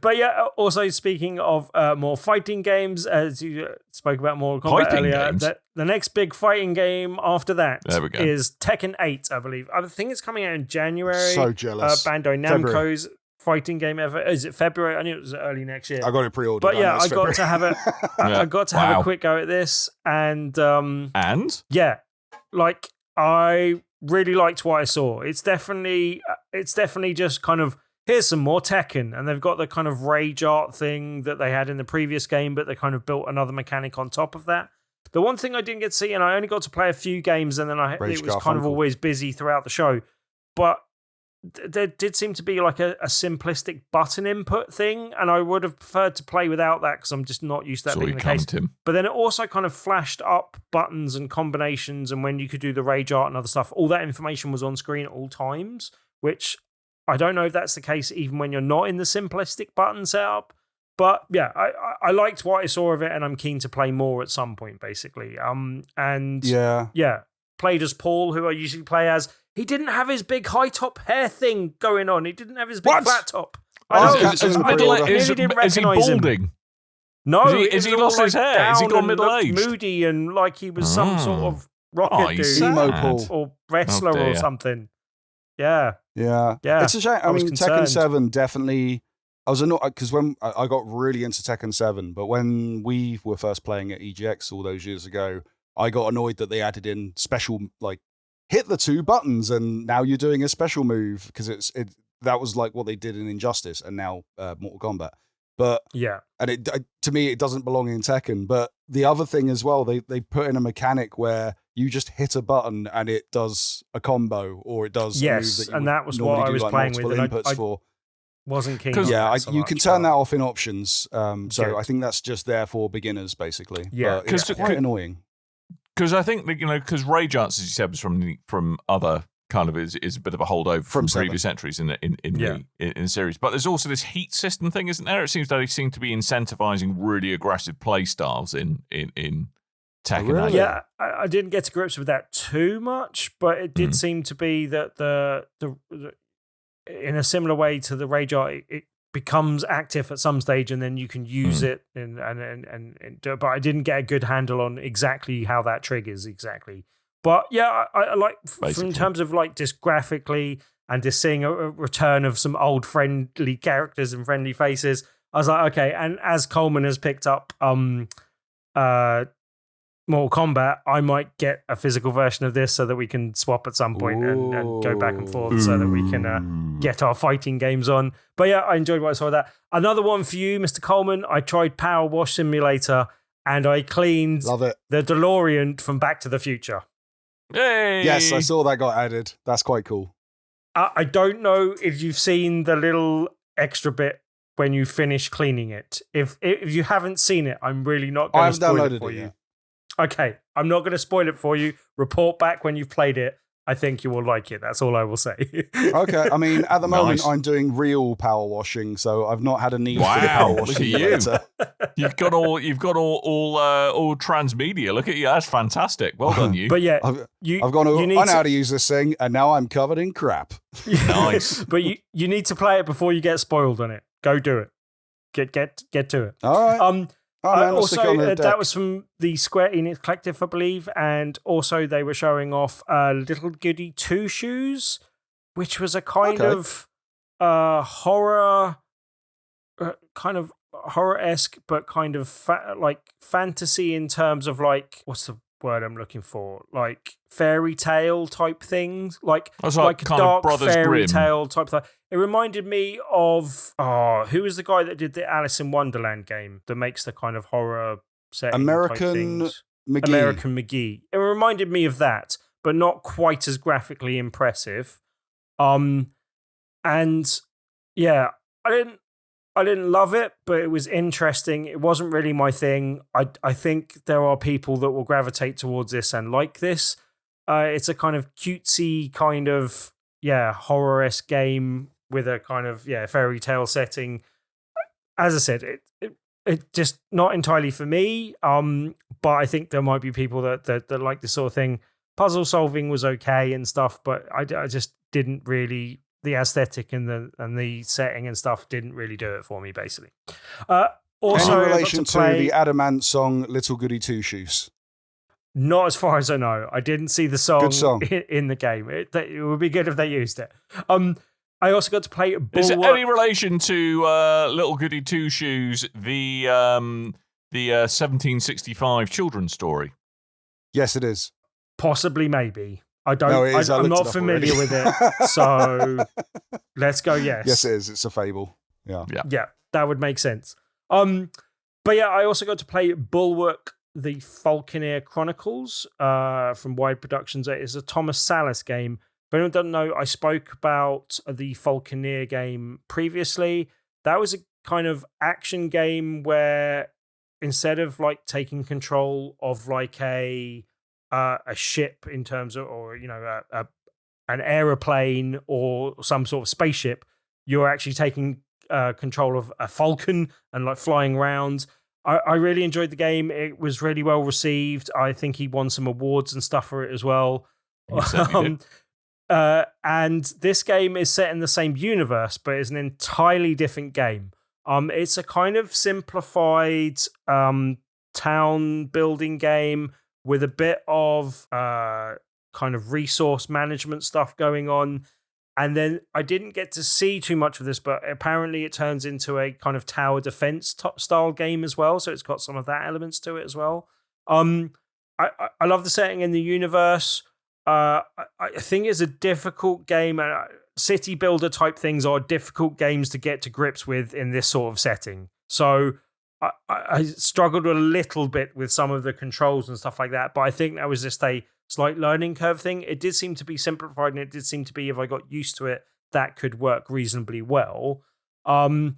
But yeah, also speaking of more fighting games, as you spoke about Mortal Kombat earlier, the next big fighting game after that is Tekken 8, I believe. I think it's coming out in January. So jealous. Bandai Namco's fighting game ever. Is it February? I knew it was early next year. I got it pre-ordered. But yeah, I got to have a quick go at this, and yeah, like I really liked what I saw. It's definitely just kind of, here's some more Tekken, and they've got the kind of rage art thing that they had in the previous game, but they kind of built another mechanic on top of that. The one thing I didn't get to see, and I only got to play a few games, and then it was kind of always busy throughout the show, but there did seem to be like a simplistic button input thing, and I would have preferred to play without that because I'm just not used to that being the case. But then it also kind of flashed up buttons and combinations, and when you could do the rage art and other stuff, all that information was on screen at all times, which I don't know if that's the case even when you're not in the simplistic button setup. But yeah, I liked what I saw of it, and I'm keen to play more at some point, basically. Played as Paul, who I usually play as. He didn't have his big high top hair thing going on. He didn't have his big flat top. Is he balding? No, is he lost his hair? Has he gone middle aged? Moody and like he was some sort of rocket dude, emo Paul or wrestler or something. Yeah. It's a shame. I mean, concerned. Tekken 7 definitely. I was annoyed because when I got really into Tekken 7, but when we were first playing at EGX all those years ago, I got annoyed that they added in special, like, hit the two buttons and now you're doing a special move, because that was like what they did in Injustice and now Mortal Kombat. But and to me it doesn't belong in Tekken. But the other thing as well, they put in a mechanic where you just hit a button and it does a combo, or it does a move that you and that was what I was playing with. Inputs for. Wasn't keen. You can turn that off in options. So I think that's just there for beginners, basically. Yeah, but it's quite annoying. Because I think that, because Rage Arts, as you said, was from other kind of is a bit of a holdover from previous entries in the series. But there's also this heat system thing, isn't there? It seems that they seem to be incentivizing really aggressive play styles in Tekken. Really? Yeah, I didn't get to grips with that too much, but it did seem to be that the in a similar way to the Rage Art, it becomes active at some stage, and then you can use it and do it. But I didn't get a good handle on exactly how that triggers exactly. But yeah, I like in terms of like just graphically and just seeing a return of some old friendly characters and friendly faces, I was like, okay. And as Coleman has picked up Mortal Kombat, I might get a physical version of this so that we can swap at some point and go back and forth so that we can get our fighting games on. But yeah, I enjoyed what I saw of that. Another one for you, Mr. Coleman. I tried Powerwash Simulator and I cleaned the DeLorean from Back to the Future. Hey! Yes, I saw that got added. That's quite cool. I don't know if you've seen the little extra bit when you finish cleaning it. If you haven't seen it, I'm really not going to spoil it for you. Yet. Okay, I'm not going to spoil it for you. Report back when you've played it. I think you will like it. That's all I will say. Okay, I mean, at the moment, Nice. I'm doing real power washing, so I've not had a need for the Wow, power look washing at you. simulator. You've got all transmedia. Look at you. That's fantastic. Well done, you. But yeah, I've you, gone, you I need know to, how to use this thing, and now I'm covered in crap. Nice. But you need to play it before you get spoiled on it. Go do it. Get to it. All right. Oh, man, let's stick it on the that deck. was from the Square Enix Collective, I believe, and also they were showing off Little Goody 2 Shoes, which was a kind of horror, kind of horror-esque, but kind of like fantasy in terms of like, what's the word I'm looking for? Like fairy tale type things, like That's a kind of dark Brothers fairy Grimm. tale type thing. It reminded me of who was the guy that did the Alice in Wonderland game that makes the kind of horror setting type American things? McGee. American McGee. It reminded me of that, but not quite as graphically impressive. And yeah, I didn't love it, but it was interesting. It wasn't really my thing. I think there are people that will gravitate towards this and like this. It's a kind of cutesy kind of horror-esque game with a kind of fairy tale setting. As I said, it just not entirely for me. But I think there might be people that like this sort of thing. Puzzle solving was okay and stuff, but I just didn't really. The aesthetic and the setting and stuff didn't really do it for me, basically. Also, Any I got relation to play, the Adamant song "Little Goody Two Shoes"? not as far as I know. I didn't see the song, Good song. in the game. It would be good if they used it. I also got to play Bulwark. Is there any relation to Little Goody Two Shoes, the 1765 children's story? Yes, it is. Possibly, maybe. I don't. No, it is. I I'm looked not it up familiar already. with it, so let's go. Yes. Yes, it is. It's a fable. Yeah. Yeah, that would make sense. But yeah, I also got to play Bulwark, the Falconeer Chronicles from Wide Productions. It is a Thomas Salas game. If anyone doesn't know, I spoke about the Falconeer game previously. That was a kind of action game where instead of like taking control of like a ship in terms of, or an aeroplane or some sort of spaceship, you're actually taking control of a falcon and like flying around. I really enjoyed the game. It was really well received. I think he won some awards and stuff for it as well. He certainly did. And this game is set in the same universe, but it's an entirely different game. It's a kind of simplified town building game with a bit of kind of resource management stuff going on. And then I didn't get to see too much of this, but apparently it turns into a kind of tower defense style game as well. So it's got some of that elements to it as well. I love the setting in the universe. I think it's a difficult game. City builder type things are difficult games to get to grips with in this sort of setting. So I struggled a little bit with some of the controls and stuff like that, but I think that was just a slight learning curve thing. It did seem to be simplified, and it did seem to be, if I got used to it, that could work reasonably well. And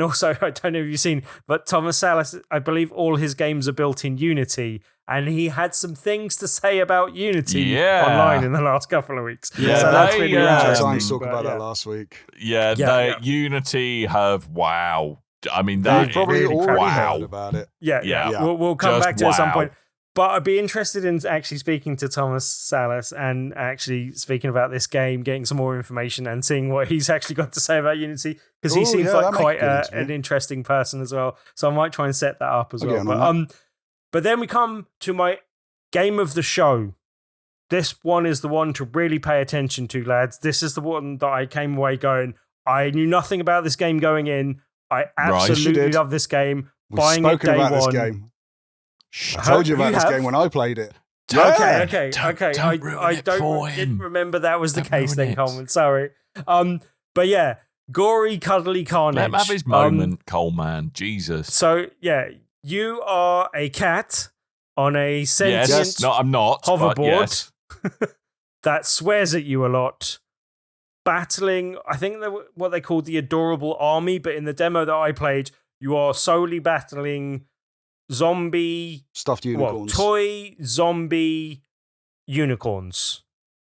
also, I don't know if you've seen, but Thomas Salas, I believe all his games are built in Unity, and he had some things to say about Unity online in the last couple of weeks. Yeah, so that's really I had interesting. time to talk but about yeah. that last week. Unity have I mean, They've that Probably really already wow. heard about it. Yeah. We'll come Just back to it at some wow. point. But I'd be interested in actually speaking to Thomas Salas and actually speaking about this game, getting some more information and seeing what he's actually got to say about Unity, because he Ooh, seems yeah, like that might quite get into an it. interesting person as well. So I might try and set that up as I'll well. get on But then we come to my game of the show. this one is the one to really pay attention to, lads. This is the one that I came away going, I knew nothing about this game going in. I absolutely love this game. We've Buying it spoken day about one. this game. I told you about this game when I played it. Okay. Don't ruin I it for didn't him. remember that was the Don't case ruin then, it. Coleman. Sorry. But yeah, Gory, Cuddly, Carnage. Let him have his moment, Coleman. Jesus. So yeah, you are a cat on a sentient Yes. No, I'm not. but hoverboard yes. that swears at you a lot, battling, I think what they called the Adorable Army, but in the demo that I played, you are solely battling zombie, Stuffed unicorns. toy zombie unicorns.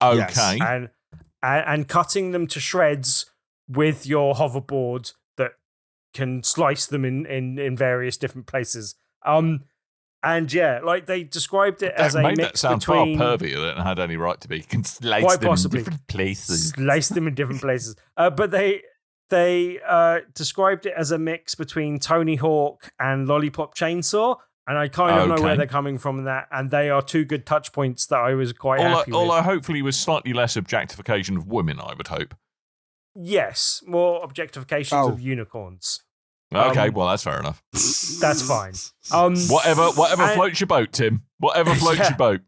Okay. Yes. And cutting them to shreds with your hoverboard that can slice them in various different places. And yeah, like they described it as That a made mix that sound between far pervier than it had any right to be. You can slice Quite them possibly. in different places. slice them in different places. But they described it as a mix between Tony Hawk and Lollipop Chainsaw. And I kind of know Okay. where they're coming from in that. And they are two good touch points that I was quite happy with. Although hopefully with slightly less objectification of women, I would hope. Yes, more objectifications Oh. of unicorns. Okay, well, that's fair enough. That's fine. Whatever and- floats your boat, Tim. Whatever floats Yeah. your boat.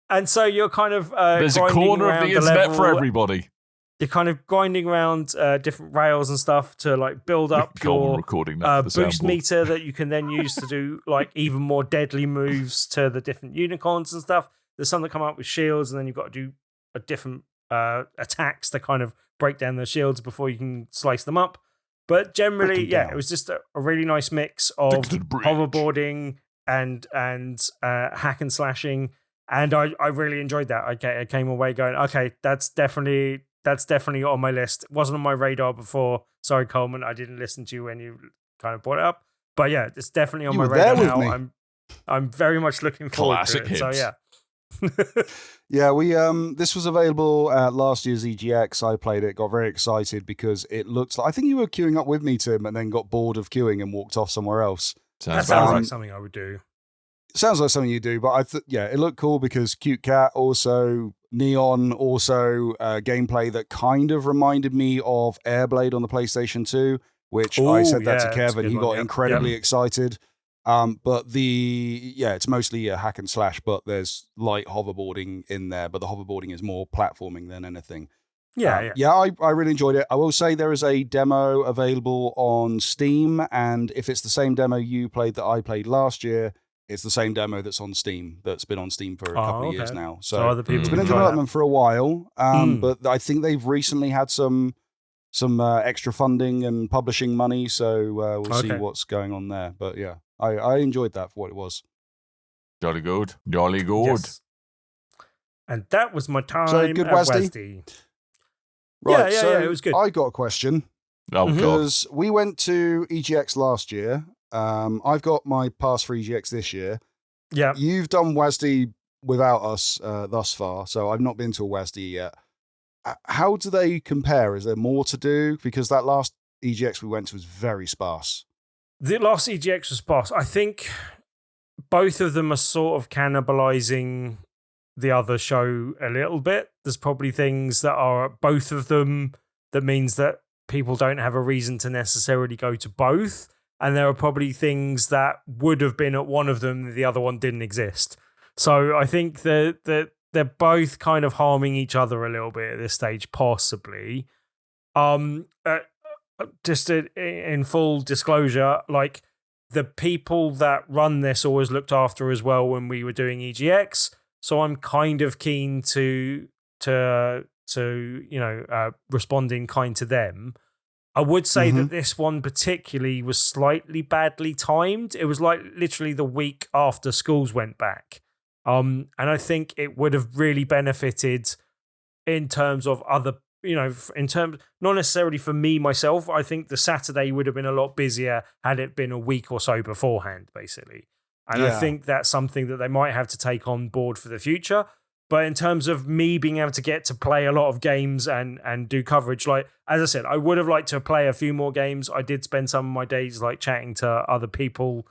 And so you're kind of There's a grinding corner of around the internet for level. everybody. You're kind of grinding around different rails and stuff to like build up Coleman your recording that for the boost soundboard. meter that you can then use to do like even more deadly moves to the different unicorns and stuff. There's some that come up with shields, and then you've got to do a different attacks to kind of break down the shields before you can slice them up. But generally, Break them yeah, down. it was just a really nice mix of Stick to the bridge. hoverboarding and hack and slashing, and I really enjoyed that. I came away going, okay, that's definitely on my list. It wasn't on my radar before. Sorry, Coleman, I didn't listen to you when you kind of brought it up. But yeah, it's definitely on You my were there radar with now. me. I'm very much looking forward Classic to it. So hits. yeah. Yeah, we this was available at last year's EGX. I played it, got very excited because it looks like, I think you were queuing up with me, Tim, and then got bored of queuing and walked off somewhere else. That Sounds sounds about like right. something I would do. Sounds like something you do, but yeah, it looked cool because cute cat, also neon, also gameplay that kind of reminded me of Airblade on the PlayStation 2, which I Ooh, said that yeah, to that's a Kev, and good he one, got yep, incredibly excited. But it's mostly a hack and slash, but there's light hoverboarding in there, but the hoverboarding is more platforming than anything. Yeah. I really enjoyed it. I will say there is a demo available on Steam, and if it's the same demo you played that I played last year, it's the same demo that's on Steam, that's been on Steam for a couple of years okay. now. So other people it's can been in try that. development for a while, Mm. but I think they've recently had some extra funding and publishing money, so we'll see Okay. what's going on there. But yeah, I enjoyed that for what it was. Jolly good. Jolly good. Yes. And that was my time good, at Westy? Westy. Right, Yeah, so it was good. I got a question. Oh, God. Because we went to EGX last year. I've got my pass for EGX this year. Yeah. You've done WASD without us thus far, so I've not been to a WASD yet. How do they compare? Is there more to do? Because that last EGX we went to was very sparse. The last EGX was sparse. I think both of them are sort of cannibalizing the other show a little bit. There's probably things that are at both of them that means that people don't have a reason to necessarily go to both. And there are probably things that would have been at one of them, the other one didn't exist. So I think that they're both kind of harming each other a little bit at this stage, possibly. Just in full disclosure, like the people that run this always looked after as well when we were doing EGX. So I'm kind of keen to respond in kind to them. I would say that this one particularly was slightly badly timed. It was like literally the week after schools went back. And I think it would have really benefited in terms of other, in terms, not necessarily for me, myself. I think the Saturday would have been a lot busier had it been a week or so beforehand, basically. And I think that's something that they might have to take on board for the future. But in terms of me being able to get to play a lot of games and do coverage, like, as I said, I would have liked to play a few more games. I did spend some of my days like chatting to other people.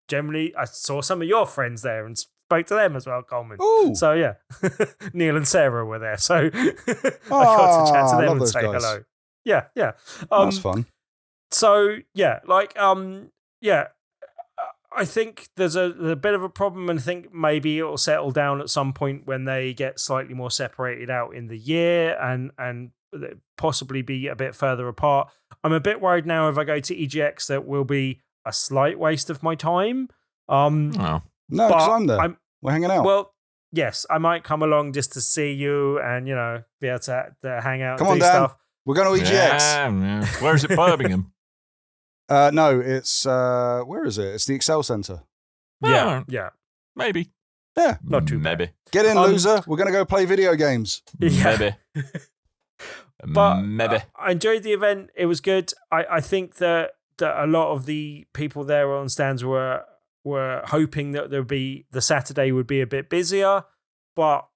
Generally I saw some of your friends there and spoke to them as well, Coleman. Ooh. So yeah, Neil and Sarah were there, so I got to chat to them and say guys. hello. Yeah. That's fun. So yeah, I think there's a bit of a problem, and I think maybe it'll settle down at some point when they get slightly more separated out in the year and possibly be a bit further apart. I'm a bit worried now if I go to EGX that will be a slight waste of my time. No, because I'm there. We're hanging out. Well, yes, I might come along just to see you and, be able to hang out Come and on, do Dan. stuff. We're going to EGX. Yeah. Where is it, Birmingham? No, it's where is it? It's the Excel Center. Yeah. Maybe. Yeah. Not too bad. Maybe. Get in, loser. We're going to go play video games. Yeah. Maybe. But Maybe. I enjoyed the event. It was good. I think that a lot of the people there on stands were hoping that the Saturday would be a bit busier, but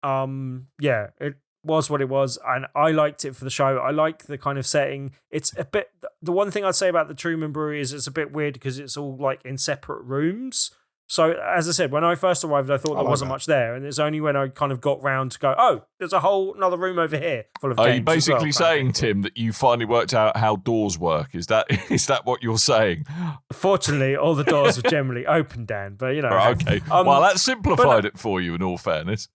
it was what it was, and I liked it for the show. I like the kind of setting. It's a bit. The one thing I'd say about the Truman Brewery is it's a bit weird because it's all like in separate rooms. So as I said, when I first arrived, I thought there wasn't much there, and it's only when I kind of got round to go, oh, there's a whole another room over here full of games. Are you basically as well, saying, Tim, that you finally worked out how doors work? Is that what you're saying? Fortunately, all the doors were generally open, Dan. But Right, okay. Well, that simplified it for you. In all fairness,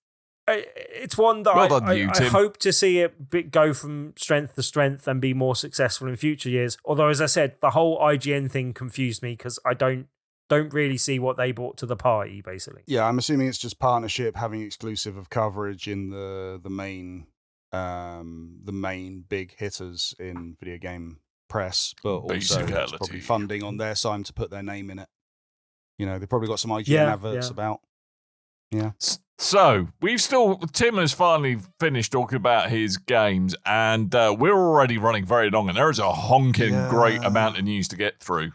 it's one that Well done, I hope to see it go from strength to strength and be more successful in future years. Although, as I said, the whole IGN thing confused me because I don't really see what they brought to the party, basically. Yeah, I'm assuming it's just partnership, having exclusive of coverage in the main big hitters in video game press, but also it's probably funding on their side to put their name in it. They probably got some IGN adverts about. Yeah. So Tim has finally finished talking about his games, and we're already running very long, and there is a honking great amount of news to get through.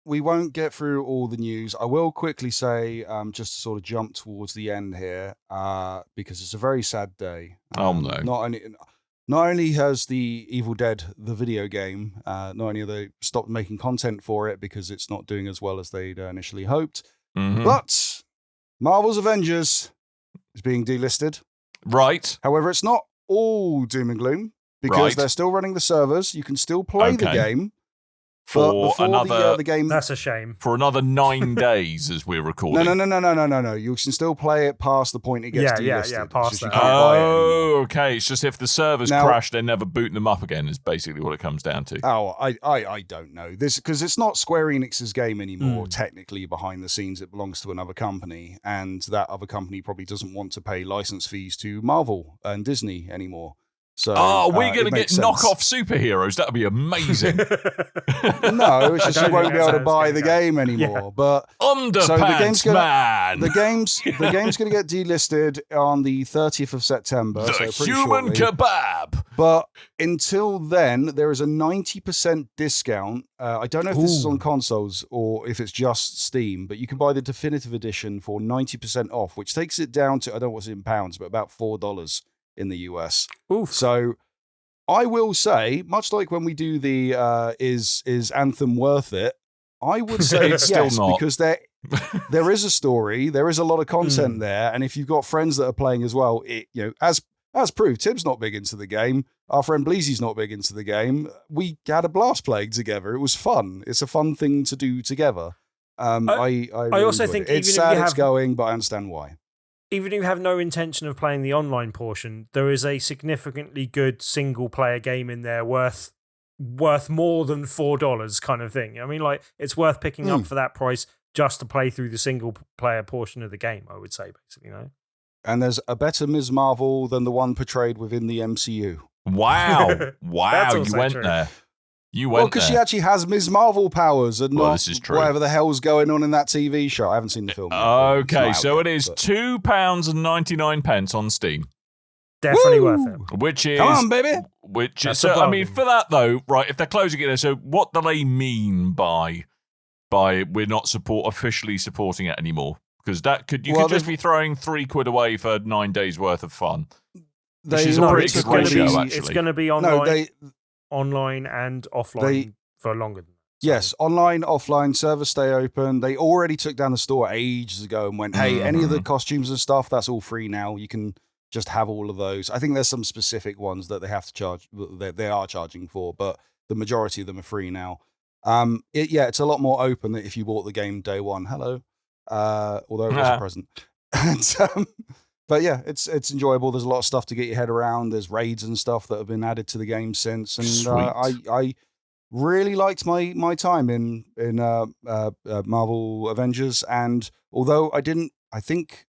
We won't get through all the news. I will quickly say, just to sort of jump towards the end here, because it's a very sad day. Oh no! Not only has the Evil Dead, the video game, not only have they stopped making content for it because it's not doing as well as they'd initially hoped, but Marvel's Avengers is being delisted. Right. However, it's not all doom and gloom because they're still running the servers. You can still play the game. For another the game, that's a shame. For another 9 days, as we're recording. No. You can still play it past the point it gets delisted. Yeah, past that. Oh, okay. It's just if the servers crash, they're never booting them up again. Is basically what it comes down to. Oh, I don't know this because it's not Square Enix's game anymore. Technically, behind the scenes, it belongs to another company, and that other company probably doesn't want to pay license fees to Marvel and Disney anymore. So, we're going to get knockoff superheroes. That would be amazing. No, it's just you won't be able to buy the game anymore. Yeah. But Underpants, man. The game's going to get delisted on the 30th of September. The so human shortly. kebab. But until then, there is a 90% discount. I don't know if this is on consoles or if it's just Steam, but you can buy the definitive edition for 90% off, which takes it down to, I don't know what's in pounds, but about $4 in the US. Oof. So I will say, much like when we do the is Anthem worth it, I would say it's still not. Because there is a story, there is a lot of content there, and if you've got friends that are playing as well, as proved, Tim's not big into the game. Our friend Bleezy's not big into the game. We had a blast playing together. It was fun. It's a fun thing to do together. I also think it's sad it's going, but I understand why. Even if you have no intention of playing the online portion, there is a significantly good single-player game in there worth more than $4 kind of thing. I mean, like, it's worth picking up for that price just to play through the single-player portion of the game, I would say, basically, And there's a better Ms. Marvel than the one portrayed within the MCU. Wow. You went true. there. Well, because she actually has Ms. Marvel powers and not this is true. whatever the hell's going on in that TV show. I haven't seen the film yet. Okay, so it is £2.99 on Steam. Definitely worth it. Which is... Come on, baby! Which is... So, I mean, for that, though, right, if they're closing it, so what do they mean by we're not officially supporting it anymore? Because you could just be throwing £3 away for 9 days worth of fun. Which is a pretty good ratio, actually. It's going to be online. Online and offline for longer than that. Yes, online, offline, servers stay open. They already took down the store ages ago and went, hey, any of the costumes and stuff, that's all free now. You can just have all of those. I think there's some specific ones that they have to charge, they are charging for, but the majority of them are free now. It's a lot more open than if you bought the game day one. Hello. Although it was a present. And, but yeah, it's enjoyable. There's a lot of stuff to get your head around. There's raids and stuff that have been added to the game since. And I really liked my time in Marvel Avengers. And although I think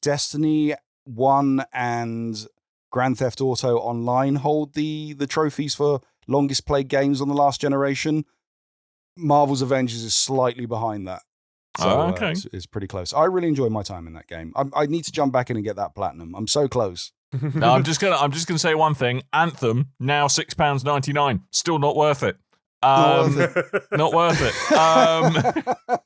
Destiny 1 and Grand Theft Auto Online hold the trophies for longest played games on the last generation, Marvel's Avengers is slightly behind that. So okay. It's pretty close. I really enjoyed my time in that game. I need to jump back in and get that platinum. I'm so close. No, I'm just gonna say one thing. Anthem now £6.99. Still not worth it. Not worth it. You're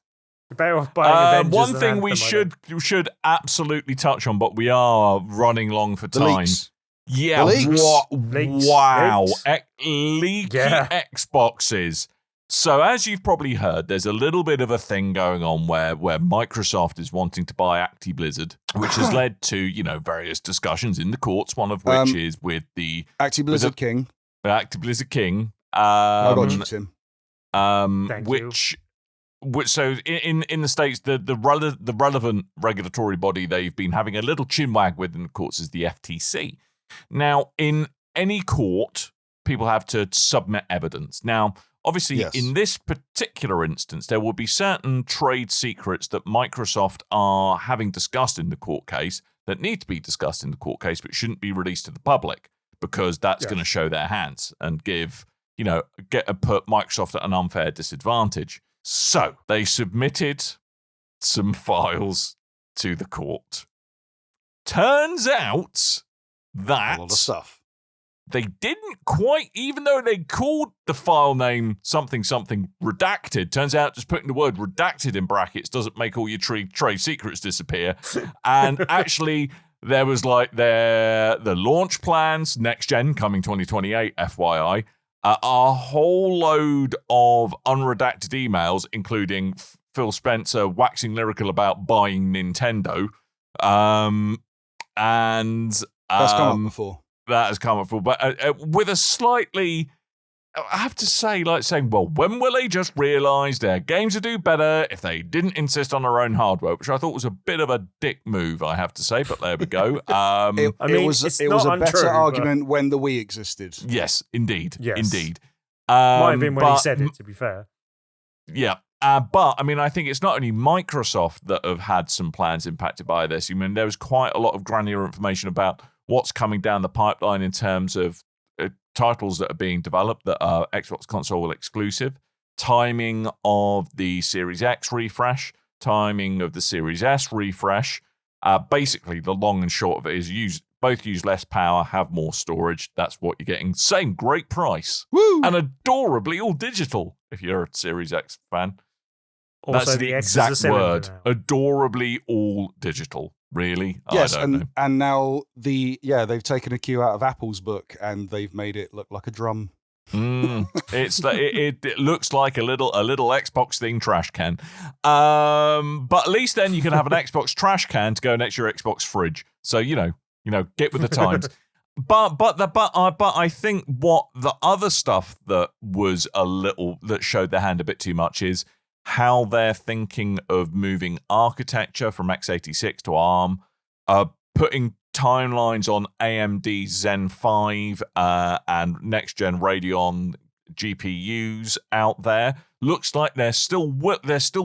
better off buying Avengers one than thing Anthem, we should absolutely touch on, but we are running long for time. Leaks. Yeah, Leaks. Leaks. Wow. Leaks. Leaky Yeah. Xboxes. So as you've probably heard, there's a little bit of a thing going on where Microsoft is wanting to buy Acti Blizzard, which has led to, various discussions in the courts, one of which is with the Acti Blizzard King. Acti Blizzard King. I got you, Tim. Thank which so in the States, the relevant regulatory body they've been having a little chinwag with in the courts is the FTC. Now, in any court, people have to submit evidence. Now, obviously, Yes. in this particular instance, there will be certain trade secrets that Microsoft are having discussed in the court case that need to be discussed in the court case, but shouldn't be released to the public because that's going to show their hands and put Microsoft at an unfair disadvantage. So they submitted some files to the court. Turns out that A lot of stuff. they didn't quite, even though they called the file name something redacted, turns out just putting the word redacted in brackets doesn't make all your trade secrets disappear. And actually, there was the launch plans, next gen coming 2028, FYI, a whole load of unredacted emails, including Phil Spencer waxing lyrical about buying Nintendo. That's come up before. That has come up before, but with a slightly, I have to say, like saying, well, when will they just realise their games would do better if they didn't insist on their own hardware, which I thought was a bit of a dick move, I have to say, but there we go. It was a better argument when the Wii existed. Yes, indeed. Yes. Indeed. Might have been when he said it, to be fair. Yeah. But, I mean, I think it's not only Microsoft that have had some plans impacted by this. I mean, there was quite a lot of granular information about what's coming down the pipeline in terms of titles that are being developed that are Xbox console exclusive, timing of the Series X refresh, timing of the Series S refresh. Basically, the long and short of it is both use less power, have more storage. That's what you're getting. Same great price. Woo! And adorably all digital, if you're a Series X fan. Also, That's the X is a exact cylinder word. now. Adorably all digital. Really? Yes, I don't know. and now they've taken a cue out of Apple's book and they've made it look like a drum. It looks like a little Xbox themed trash can. But at least then you can have an Xbox trash can to go next to your Xbox fridge. So get with the times. But I think what the other stuff that showed their hand a bit too much is how they're thinking of moving architecture from x86 to ARM, putting timelines on AMD Zen 5 and next-gen Radeon GPUs out there. Looks like they're still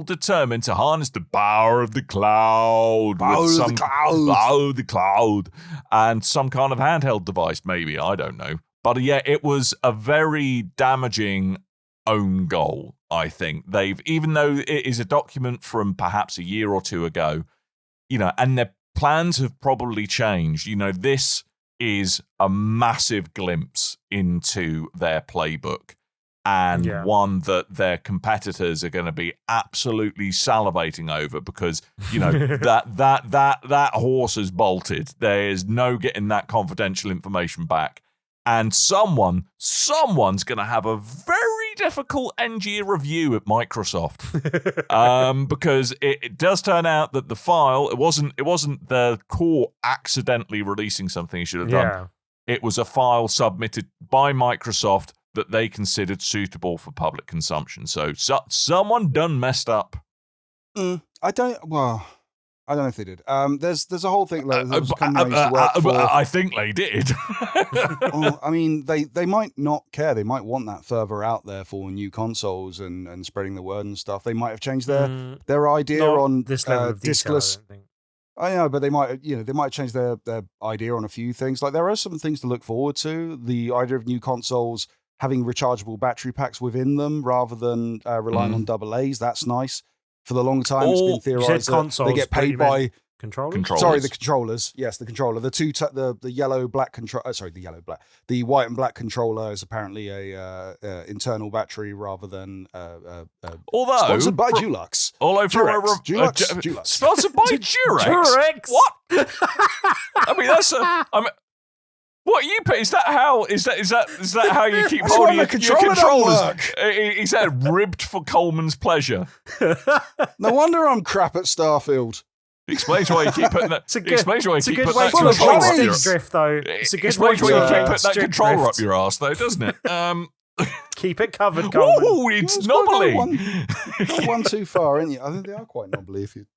determined to harness the power of the cloud. Power of the cloud. And some kind of handheld device, maybe. I don't know. But yeah, it was a very damaging own goal, I think. Even though it is a document from perhaps a year or two ago, and their plans have probably changed. This is a massive glimpse into their playbook and one that their competitors are going to be absolutely salivating over because, that horse has bolted. There is no getting that confidential information back. And someone's going to have a very difficult end-year review at Microsoft, because it does turn out that the file it wasn't the core accidentally releasing something he should have done. It was a file submitted by Microsoft that they considered suitable for public consumption. So someone done messed up. I don't know if they did. There's a whole thing. Like, I think they did. Well, I mean, they might not care. They might want that further out there for new consoles and spreading the word and stuff. They might have changed their idea on this level of detail, diskless. I don't think. I know, but they might change their idea on a few things. Like there are some things to look forward to. The idea of new consoles having rechargeable battery packs within them rather than relying on AA's. That's nice. For the long time, it's been theorized that they get paid by controllers. Sorry, the controllers. Yes, the controller. The yellow black control. Sorry, the yellow black. The white and black controller is apparently a internal battery rather than. Although sponsored by Dulux. Dulux. Sponsored by Durex. Durex. What? I mean, that's what you put? Is that how how you keep holding your controllers? Is that ribbed for Coleman's pleasure? No wonder I'm crap at Starfield. Explains why you keep putting that. It's a good way to to put that drift, though. It's a good explains way why to you keep putting that controller drift. up your arse, though, doesn't it? Keep it covered, Coleman. Ooh, it's knobbly. One too far, isn't it? I think they are quite knobbly. If you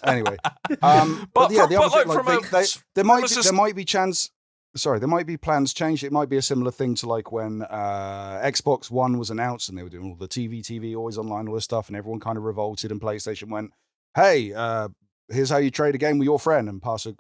anyway, but yeah, the other thing, there might be chance. Sorry, there might be plans changed. It might be a similar thing to like when Xbox One was announced and they were doing all the TV, always online, all this stuff, and everyone kind of revolted and PlayStation went, hey, here's how you trade a game with your friend and pass a...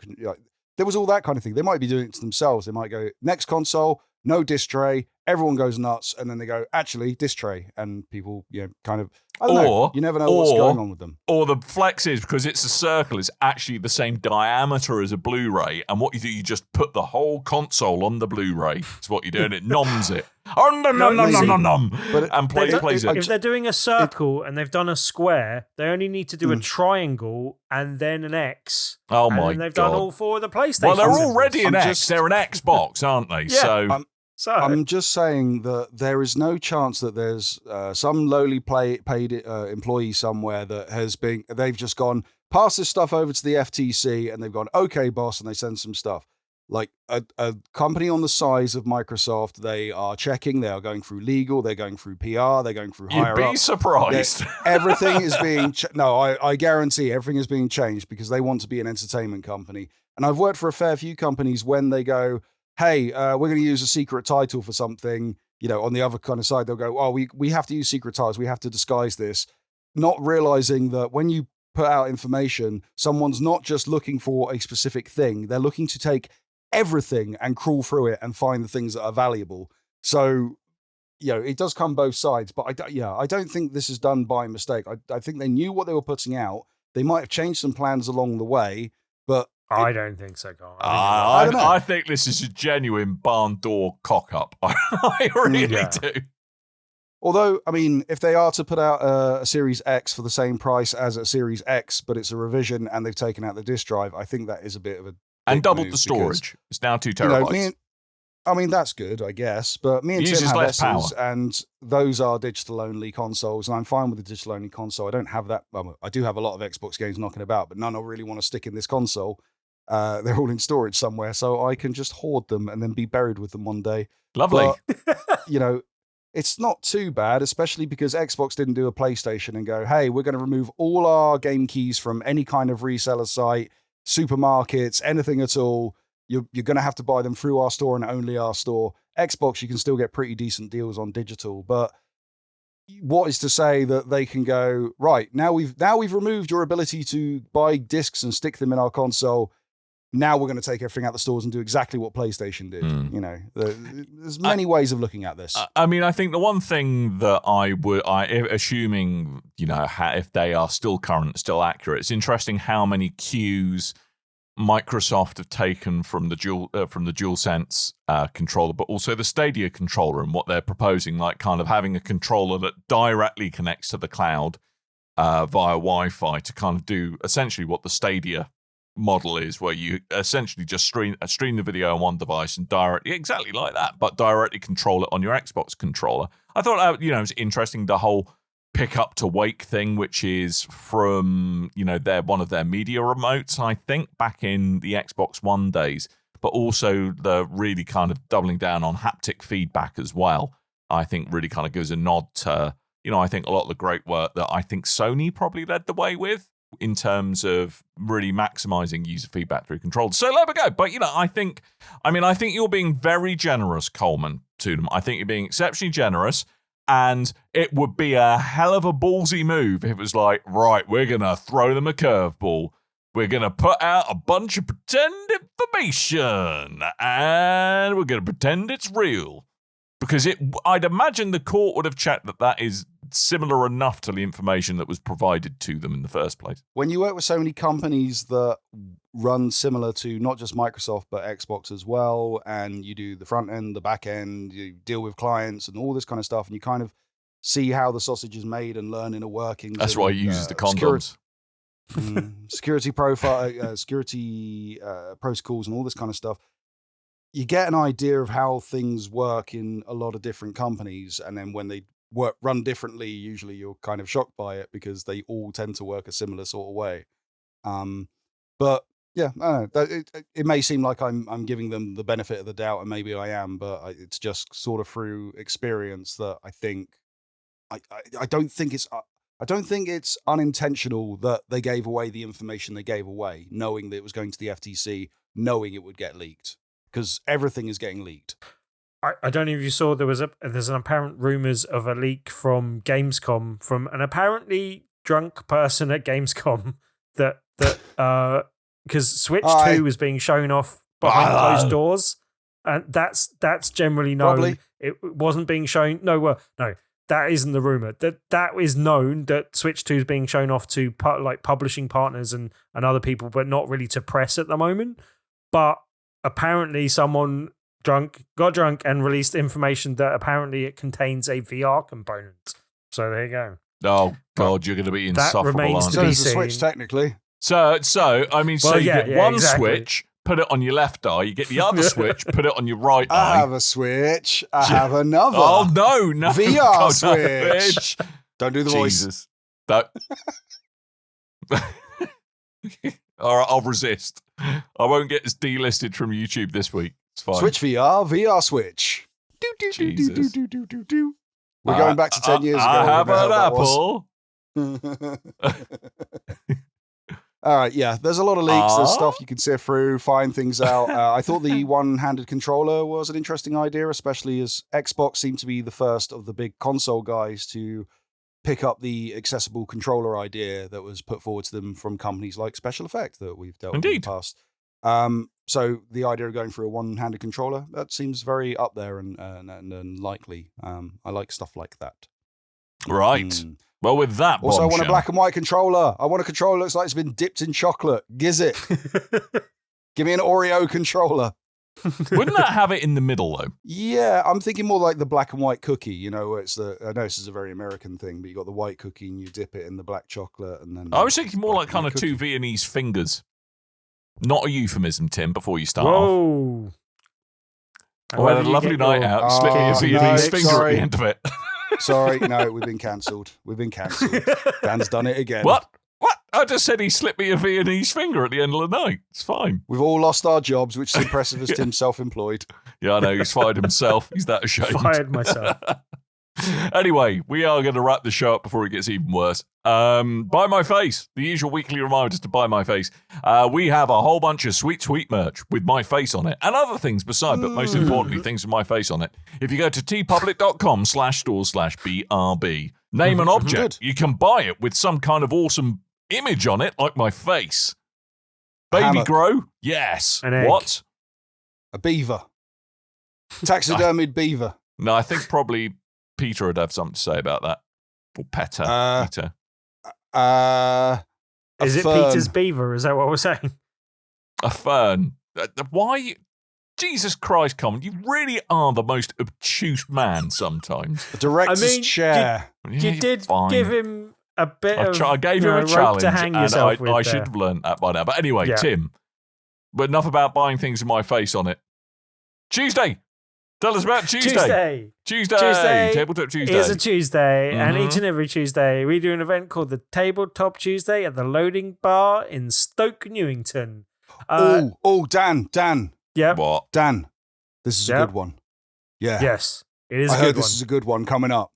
There was all that kind of thing. They might be doing it to themselves. They might go, next console, no disc tray, everyone goes nuts, and then they go, actually, disc tray, and people, kind of... I don't know. You never know what's going on with them. Or the flex is, because it's a circle, it's actually the same diameter as a Blu-ray, and what you do, you just put the whole console on the Blu-ray. It's what you do, and it noms it. Oh, nom. And plays it. If they're doing a circle and they've done a square, they only need to do a triangle and then an X. Oh, my God. And they've done all four of the PlayStation. Well, they're already an X. They're an Xbox, aren't they? Yeah. So I'm just saying that there is no chance that there's some lowly paid employee somewhere that they've just gone, pass this stuff over to the FTC, and they've gone, okay, boss, and they send some stuff. Like a company on the size of Microsoft, they are checking, they are going through legal, they're going through PR, they're going through higher up. You'd be surprised. Everything is being, I guarantee everything is being changed because they want to be an entertainment company. And I've worked for a fair few companies when they go, hey, we're going to use a secret title for something, on the other kind of side, they'll go, oh, we have to use secret titles. We have to disguise this. Not realizing that when you put out information, someone's not just looking for a specific thing. They're looking to take everything and crawl through it and find the things that are valuable. So, it does come both sides. But I don't think this is done by mistake. I think they knew what they were putting out. They might have changed some plans along the way, but I don't think so, Carl. I think this is a genuine barn door cock up. I really do. Although, I mean, if they are to put out a Series X for the same price as a Series X, but it's a revision and they've taken out the disk drive, I think that is a bit of a and doubled the storage. It's now 2 terabytes. That's good, I guess. But me and Tim have S's, and those are digital-only consoles, and I'm fine with the digital-only console. I don't have that. Well, I do have a lot of Xbox games knocking about, but none I really want to stick in this console. They're all in storage somewhere, so I can just hoard them and then be buried with them one day. Lovely. But, it's not too bad, especially because Xbox didn't do a PlayStation and go, hey, we're going to remove all our game keys from any kind of reseller site, supermarkets, anything at all. You're going to have to buy them through our store and only our store. Xbox, you can still get pretty decent deals on digital, but what is to say that they can go, right, now we've removed your ability to buy discs and stick them in our console. Now we're going to take everything out the stores and do exactly what PlayStation did. There's many ways of looking at this. I mean, I think the one thing that assuming, if they are still current, still accurate, it's interesting how many cues Microsoft have taken from the DualSense controller, but also the Stadia controller and what they're proposing, like kind of having a controller that directly connects to the cloud via Wi-Fi to kind of do essentially what the Stadia model is, where you essentially just stream the video on one device and directly control it on your Xbox controller. I thought it was interesting, the whole pick up to wake thing, which is from one of their media remotes, I think, back in the Xbox One days, but also the really kind of doubling down on haptic feedback as well. I think really kind of gives a nod to I think a lot of the great work that I think Sony probably led the way with in terms of really maximizing user feedback through controls. So there we go. But I think you're being very generous, Coleman, to them. I think you're being exceptionally generous. And it would be a hell of a ballsy move if it was like, right, we're going to throw them a curveball. We're going to put out a bunch of pretend information. And we're going to pretend it's real. Because I'd imagine the court would have checked that is similar enough to the information that was provided to them in the first place. When you work with so many companies that run similar to not just Microsoft, but Xbox as well, and you do the front end, the back end, you deal with clients and all this kind of stuff, and you kind of see how the sausage is made and learn inner workings. That's why he uses the condoms. Security profile, security protocols and all this kind of stuff. You get an idea of how things work in a lot of different companies, and then when they run differently, usually you're kind of shocked by it because they all tend to work a similar sort of way. But yeah, I don't know. It may seem like I'm giving them the benefit of the doubt, and maybe I am, but it's just sort of through experience that I think I don't think it's unintentional that they gave away the information they gave away, knowing that it was going to the FTC, knowing it would get leaked. Because everything is getting leaked. I don't know if you saw there's an apparent rumors of a leak from Gamescom from an apparently drunk person at Gamescom that because Switch 2 was being shown off behind closed doors, and that's generally known. Probably. It wasn't being shown. No, that isn't the rumor. That is known that Switch 2 is being shown off to publishing partners and other people, but not really to press at the moment. But apparently someone got drunk and released information that apparently it contains a VR component. So there you go. Oh, God, you're going to be insufferable. That remains to So be is the seen. Switch, technically. So I mean, you get one exactly. Switch, put it on your left eye. You get the other Switch, put it on your right I eye. have a Switch. I have another. Oh, no. VR God, Switch. No, Don't do the voice. Jesus. Don't. All right, I'll resist. I won't get delisted from YouTube this week. It's fine. Switch VR Switch. Jesus. We're going back to 10 years ago. I have an that apple. All right, yeah. There's a lot of leaks. There's stuff you can sift through, find things out. I thought the one-handed controller was an interesting idea, especially as Xbox seemed to be the first of the big console guys to pick up the accessible controller idea that was put forward to them from companies like Special Effect that we've dealt with in the past. So the idea of going for a one-handed controller, that seems very up there and likely. I like stuff like that. Right. Well, with that Also, I want a bombshell- black and white controller. I want a controller that looks like it's been dipped in chocolate. Giz it. Give me an Oreo controller. Wouldn't that have it in the middle, though? Yeah, I'm thinking more like the black and white cookie. You know, where it's I know this is a very American thing, but you got the white cookie and you dip it in the black chocolate, and then I was thinking more like kind of two Viennese fingers. Not a euphemism, Tim, before you start off. Whoa. We had a lovely night out. Slip me a Viennese finger at the end of it. Sorry, no, we've been cancelled. Dan's done it again. What? I just said he slipped me a Viennese finger at the end of the night. It's fine. We've all lost our jobs, which is impressive as Tim's self-employed. Yeah, I know. He's fired himself. He's that ashamed. Fired myself. Anyway, we are going to wrap the show up before it gets even worse. Buy My Face. The usual weekly reminders to buy My Face. We have a whole bunch of sweet merch with my face on it and other things beside, but most importantly, things with my face on it. If you go to tpublic.com/stores/BRB, name an object. You can buy it with some kind of awesome image on it, like my face. Baby Hammer. grow? Yes. An egg. What? A beaver. Taxidermied beaver. No, I think probably Peter would have something to say about that. Or Peter. Peter. Is it fern. Peter's beaver? Is that what we're saying? A fern. Why? Jesus Christ, Coleman, you really are the most obtuse man sometimes. A director's chair. You did fine. give him a bit of I gave him a rope challenge, to hang and yourself with I there. should have learned that by now. But anyway, Yeah. Tim, but enough about buying things with my face on it. Tuesday, Tell us about Tuesday. Tuesday Tabletop Tuesday. is a Tuesday, and each and every Tuesday we do an event called the Tabletop Tuesday at the Loading Bar in Stoke, Newington. Dan. Yep. What? Dan, this is a good one. Yeah. Yes, it is I a heard good this one. is a good one coming up.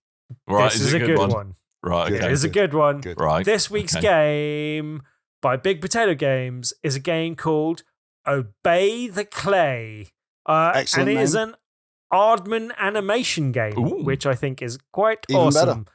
Right, This is a good one. Right, okay. It is a good one. Good. Right. This week's game by Big Potato Games is a game called Obey the Clay. Excellent and it name. is an Aardman animation game, Ooh. which I think is quite Even awesome. better.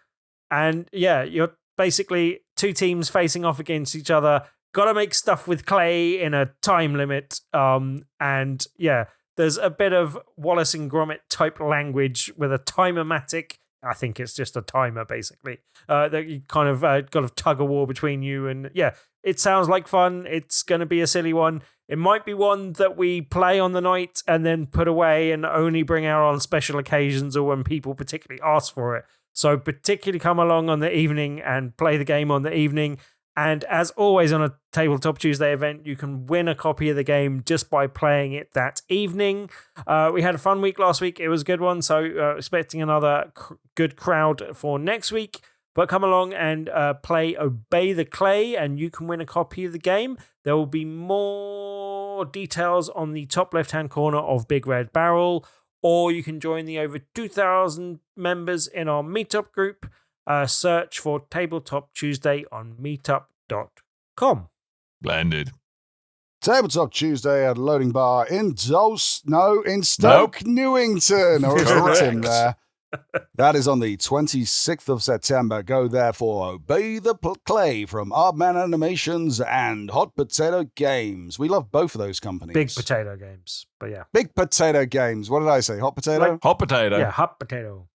And yeah, you're basically two teams facing off against each other. Got to make stuff with clay in a time limit. And yeah, there's a bit of Wallace and Gromit type language with a timer-matic. I think it's just a timer, basically. That you kind of got a tug of war between you. And yeah, it sounds like fun. It's going to be a silly one. It might be one that we play on the night and then put away and only bring out on special occasions or when people particularly ask for it. So particularly come along on the evening and play the game on the evening. And as always on a Tabletop Tuesday event, you can win a copy of the game just by playing it that evening. We had a fun week last week. It was a good one. So expecting another good crowd for next week. But come along and play Obey the Clay and you can win a copy of the game. There will be more details on the top left-hand corner of Big Red Barrel, or you can join the over 2,000 members in our meetup group. Search for Tabletop Tuesday on meetup.com. Blended. Tabletop Tuesday at Loading Bar in Stoke, Newington. I was written there. That is on the 26th of September. Go there for Obey the Clay from Aardman Animations and Hot Potato Games. We love both of those companies. Big Potato Games, but yeah. Big Potato Games. What did I say? Hot Potato? Hot potato. Yeah, hot potato.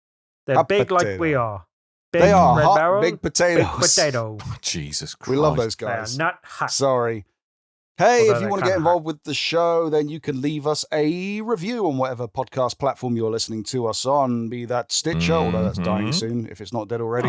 They're Hot big potato. like we are. Big They are red hot, barrel, big potatoes. Big potato. Jesus Christ. We love those They are guys. not hot. Sorry. Hey, Although if you they're want to kinda get involved with the show, then you can leave us a review on whatever podcast platform you're listening to us on, be that Stitcher, although that's dying soon if it's not dead already,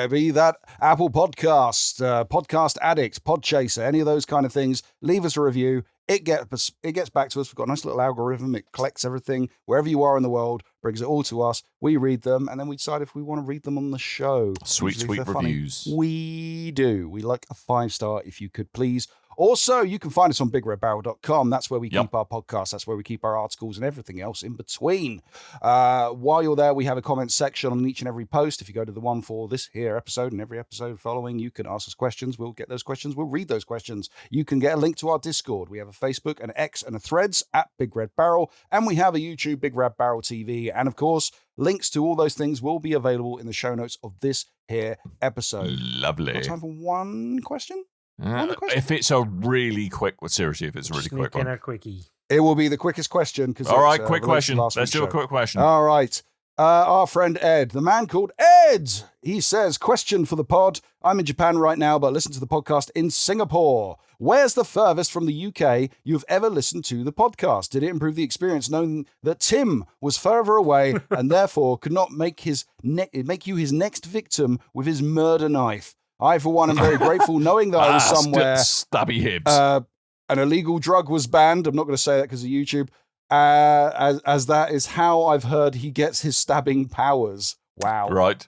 be that Apple Podcast, Podcast Addict, Podchaser, any of those kind of things. Leave us a review. It gets back to us. We've got a nice little algorithm. It collects everything wherever you are in the world, brings it all to us. We read them, and then we decide if we want to read them on the show. Sweet, Usually if sweet they're funny. reviews. We do. We like a 5-star if you could please. Also, you can find us on bigredbarrel.com. That's where we keep our podcasts. That's where we keep our articles and everything else in between. While you're there, we have a comment section on each and every post. If you go to the one for this here episode and every episode following, you can ask us questions. We'll get those questions. We'll read those questions. You can get a link to our Discord. We have a Facebook, an X, and a Threads at Big Red Barrel. And we have a YouTube, Big Red Barrel TV. And of course, links to all those things will be available in the show notes of this here episode. Lovely. Got time for one question? If it's a really quick one, seriously, if it's a really quick Sneak in one. a quickie. It will be the quickest question. All right, quick question. Let's do a quick question. All right. Our friend Ed, the man called Ed, he says, question for the pod. I'm in Japan right now, but listen to the podcast in Singapore. Where's the furthest from the UK you've ever listened to the podcast? Did it improve the experience knowing that Tim was further away and therefore could not make you his next victim with his murder knife? I, for one, am very grateful knowing that I was somewhere. Stabby hips. An illegal drug was banned. I'm not going to say that because of YouTube. As that is how I've heard he gets his stabbing powers. Wow. Right.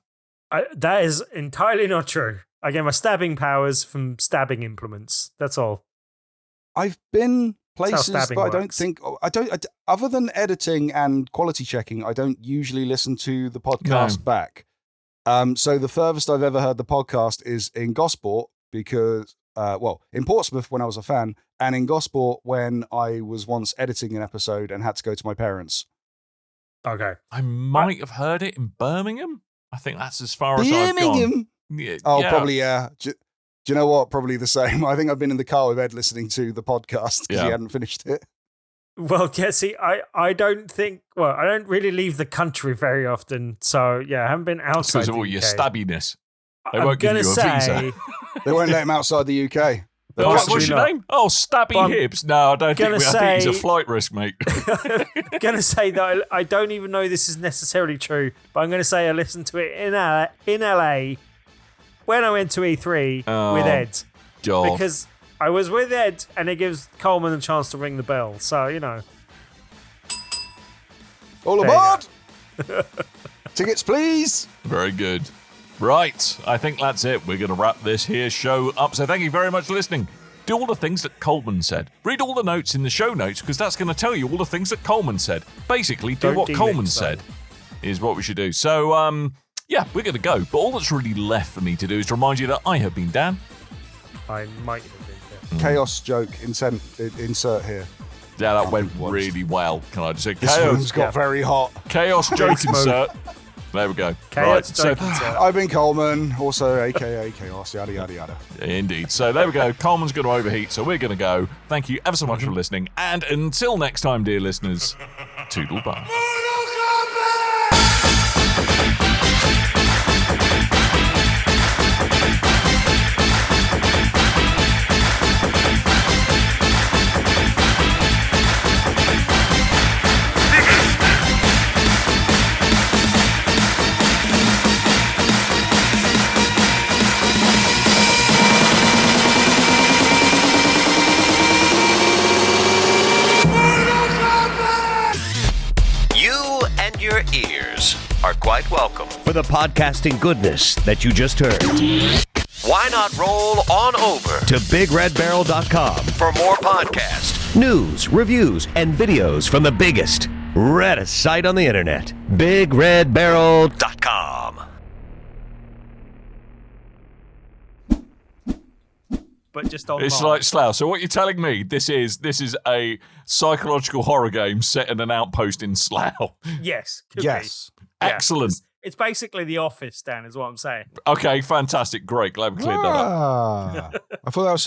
That is entirely not true. I get my stabbing powers from stabbing implements. That's all. I've been places, but stabbing I don't works. think other than editing and quality checking, I don't usually listen to the podcast back. So the furthest I've ever heard the podcast is in Gosport because, in Portsmouth when I was a fan, and in Gosport when I was once editing an episode and had to go to my parents. Okay. I might have heard it in Birmingham. I think that's as far as I've gone. Birmingham? Yeah, Oh, yeah. probably, yeah. Do you know what? Probably the same. I think I've been in the car with Ed listening to the podcast because he hadn't finished it. Well, yeah, see, I don't really leave the country very often. So, yeah, I haven't been outside Because of the all your UK. stabbiness. They I'm won't give gonna you a say, visa. They won't let him outside the UK. What's Possibly your not. name? Oh, Stabby But I'm Hips. No, I don't think. gonna I think he's a say- flight risk, mate. I'm going to say that I don't even know this is necessarily true, but I'm going to say I listened to it in LA when I went to E3 with Ed. God. Because I was with Ed and it gives Coleman a chance to ring the bell. So, you know. All There you aboard! Tickets, please! Very good. Right, I think that's it. We're going to wrap this here show up. So thank you very much for listening. Do all the things that Coleman said. Read all the notes in the show notes, because that's going to tell you all the things that Coleman said. Basically, do Don't what delink, Coleman though. said is what we should do. So, yeah, we're going to go. But all that's really left for me to do is to remind you that I have been Dan. I might have been there. Chaos joke, insert here. Yeah, that went once. really well. Can I just say This room's chaos? got very hot. Chaos joke Smooth. insert. There we go. Chaos right, joke insert. I've been Coleman, also AKA Chaos, yada, yada, yada. Indeed. So there we go. Coleman's going to overheat, so we're going to go. Thank you ever so much for listening. And until next time, dear listeners, toodle bye. You and your ears are quite welcome. For the podcasting goodness that you just heard. Why not roll on over To BigRedBarrel.com. for more podcasts? News, reviews, and videos from the biggest, reddest site on the internet. BigRedBarrel.com. But just on It's like Slough. So what you're telling me, this is a psychological horror game set in an outpost in Slough. yes. Could Yes. be. Yeah. Excellent. It's basically The Office, Dan, is what I'm saying. Okay, fantastic. Great. Glad we cleared that up. I thought that was set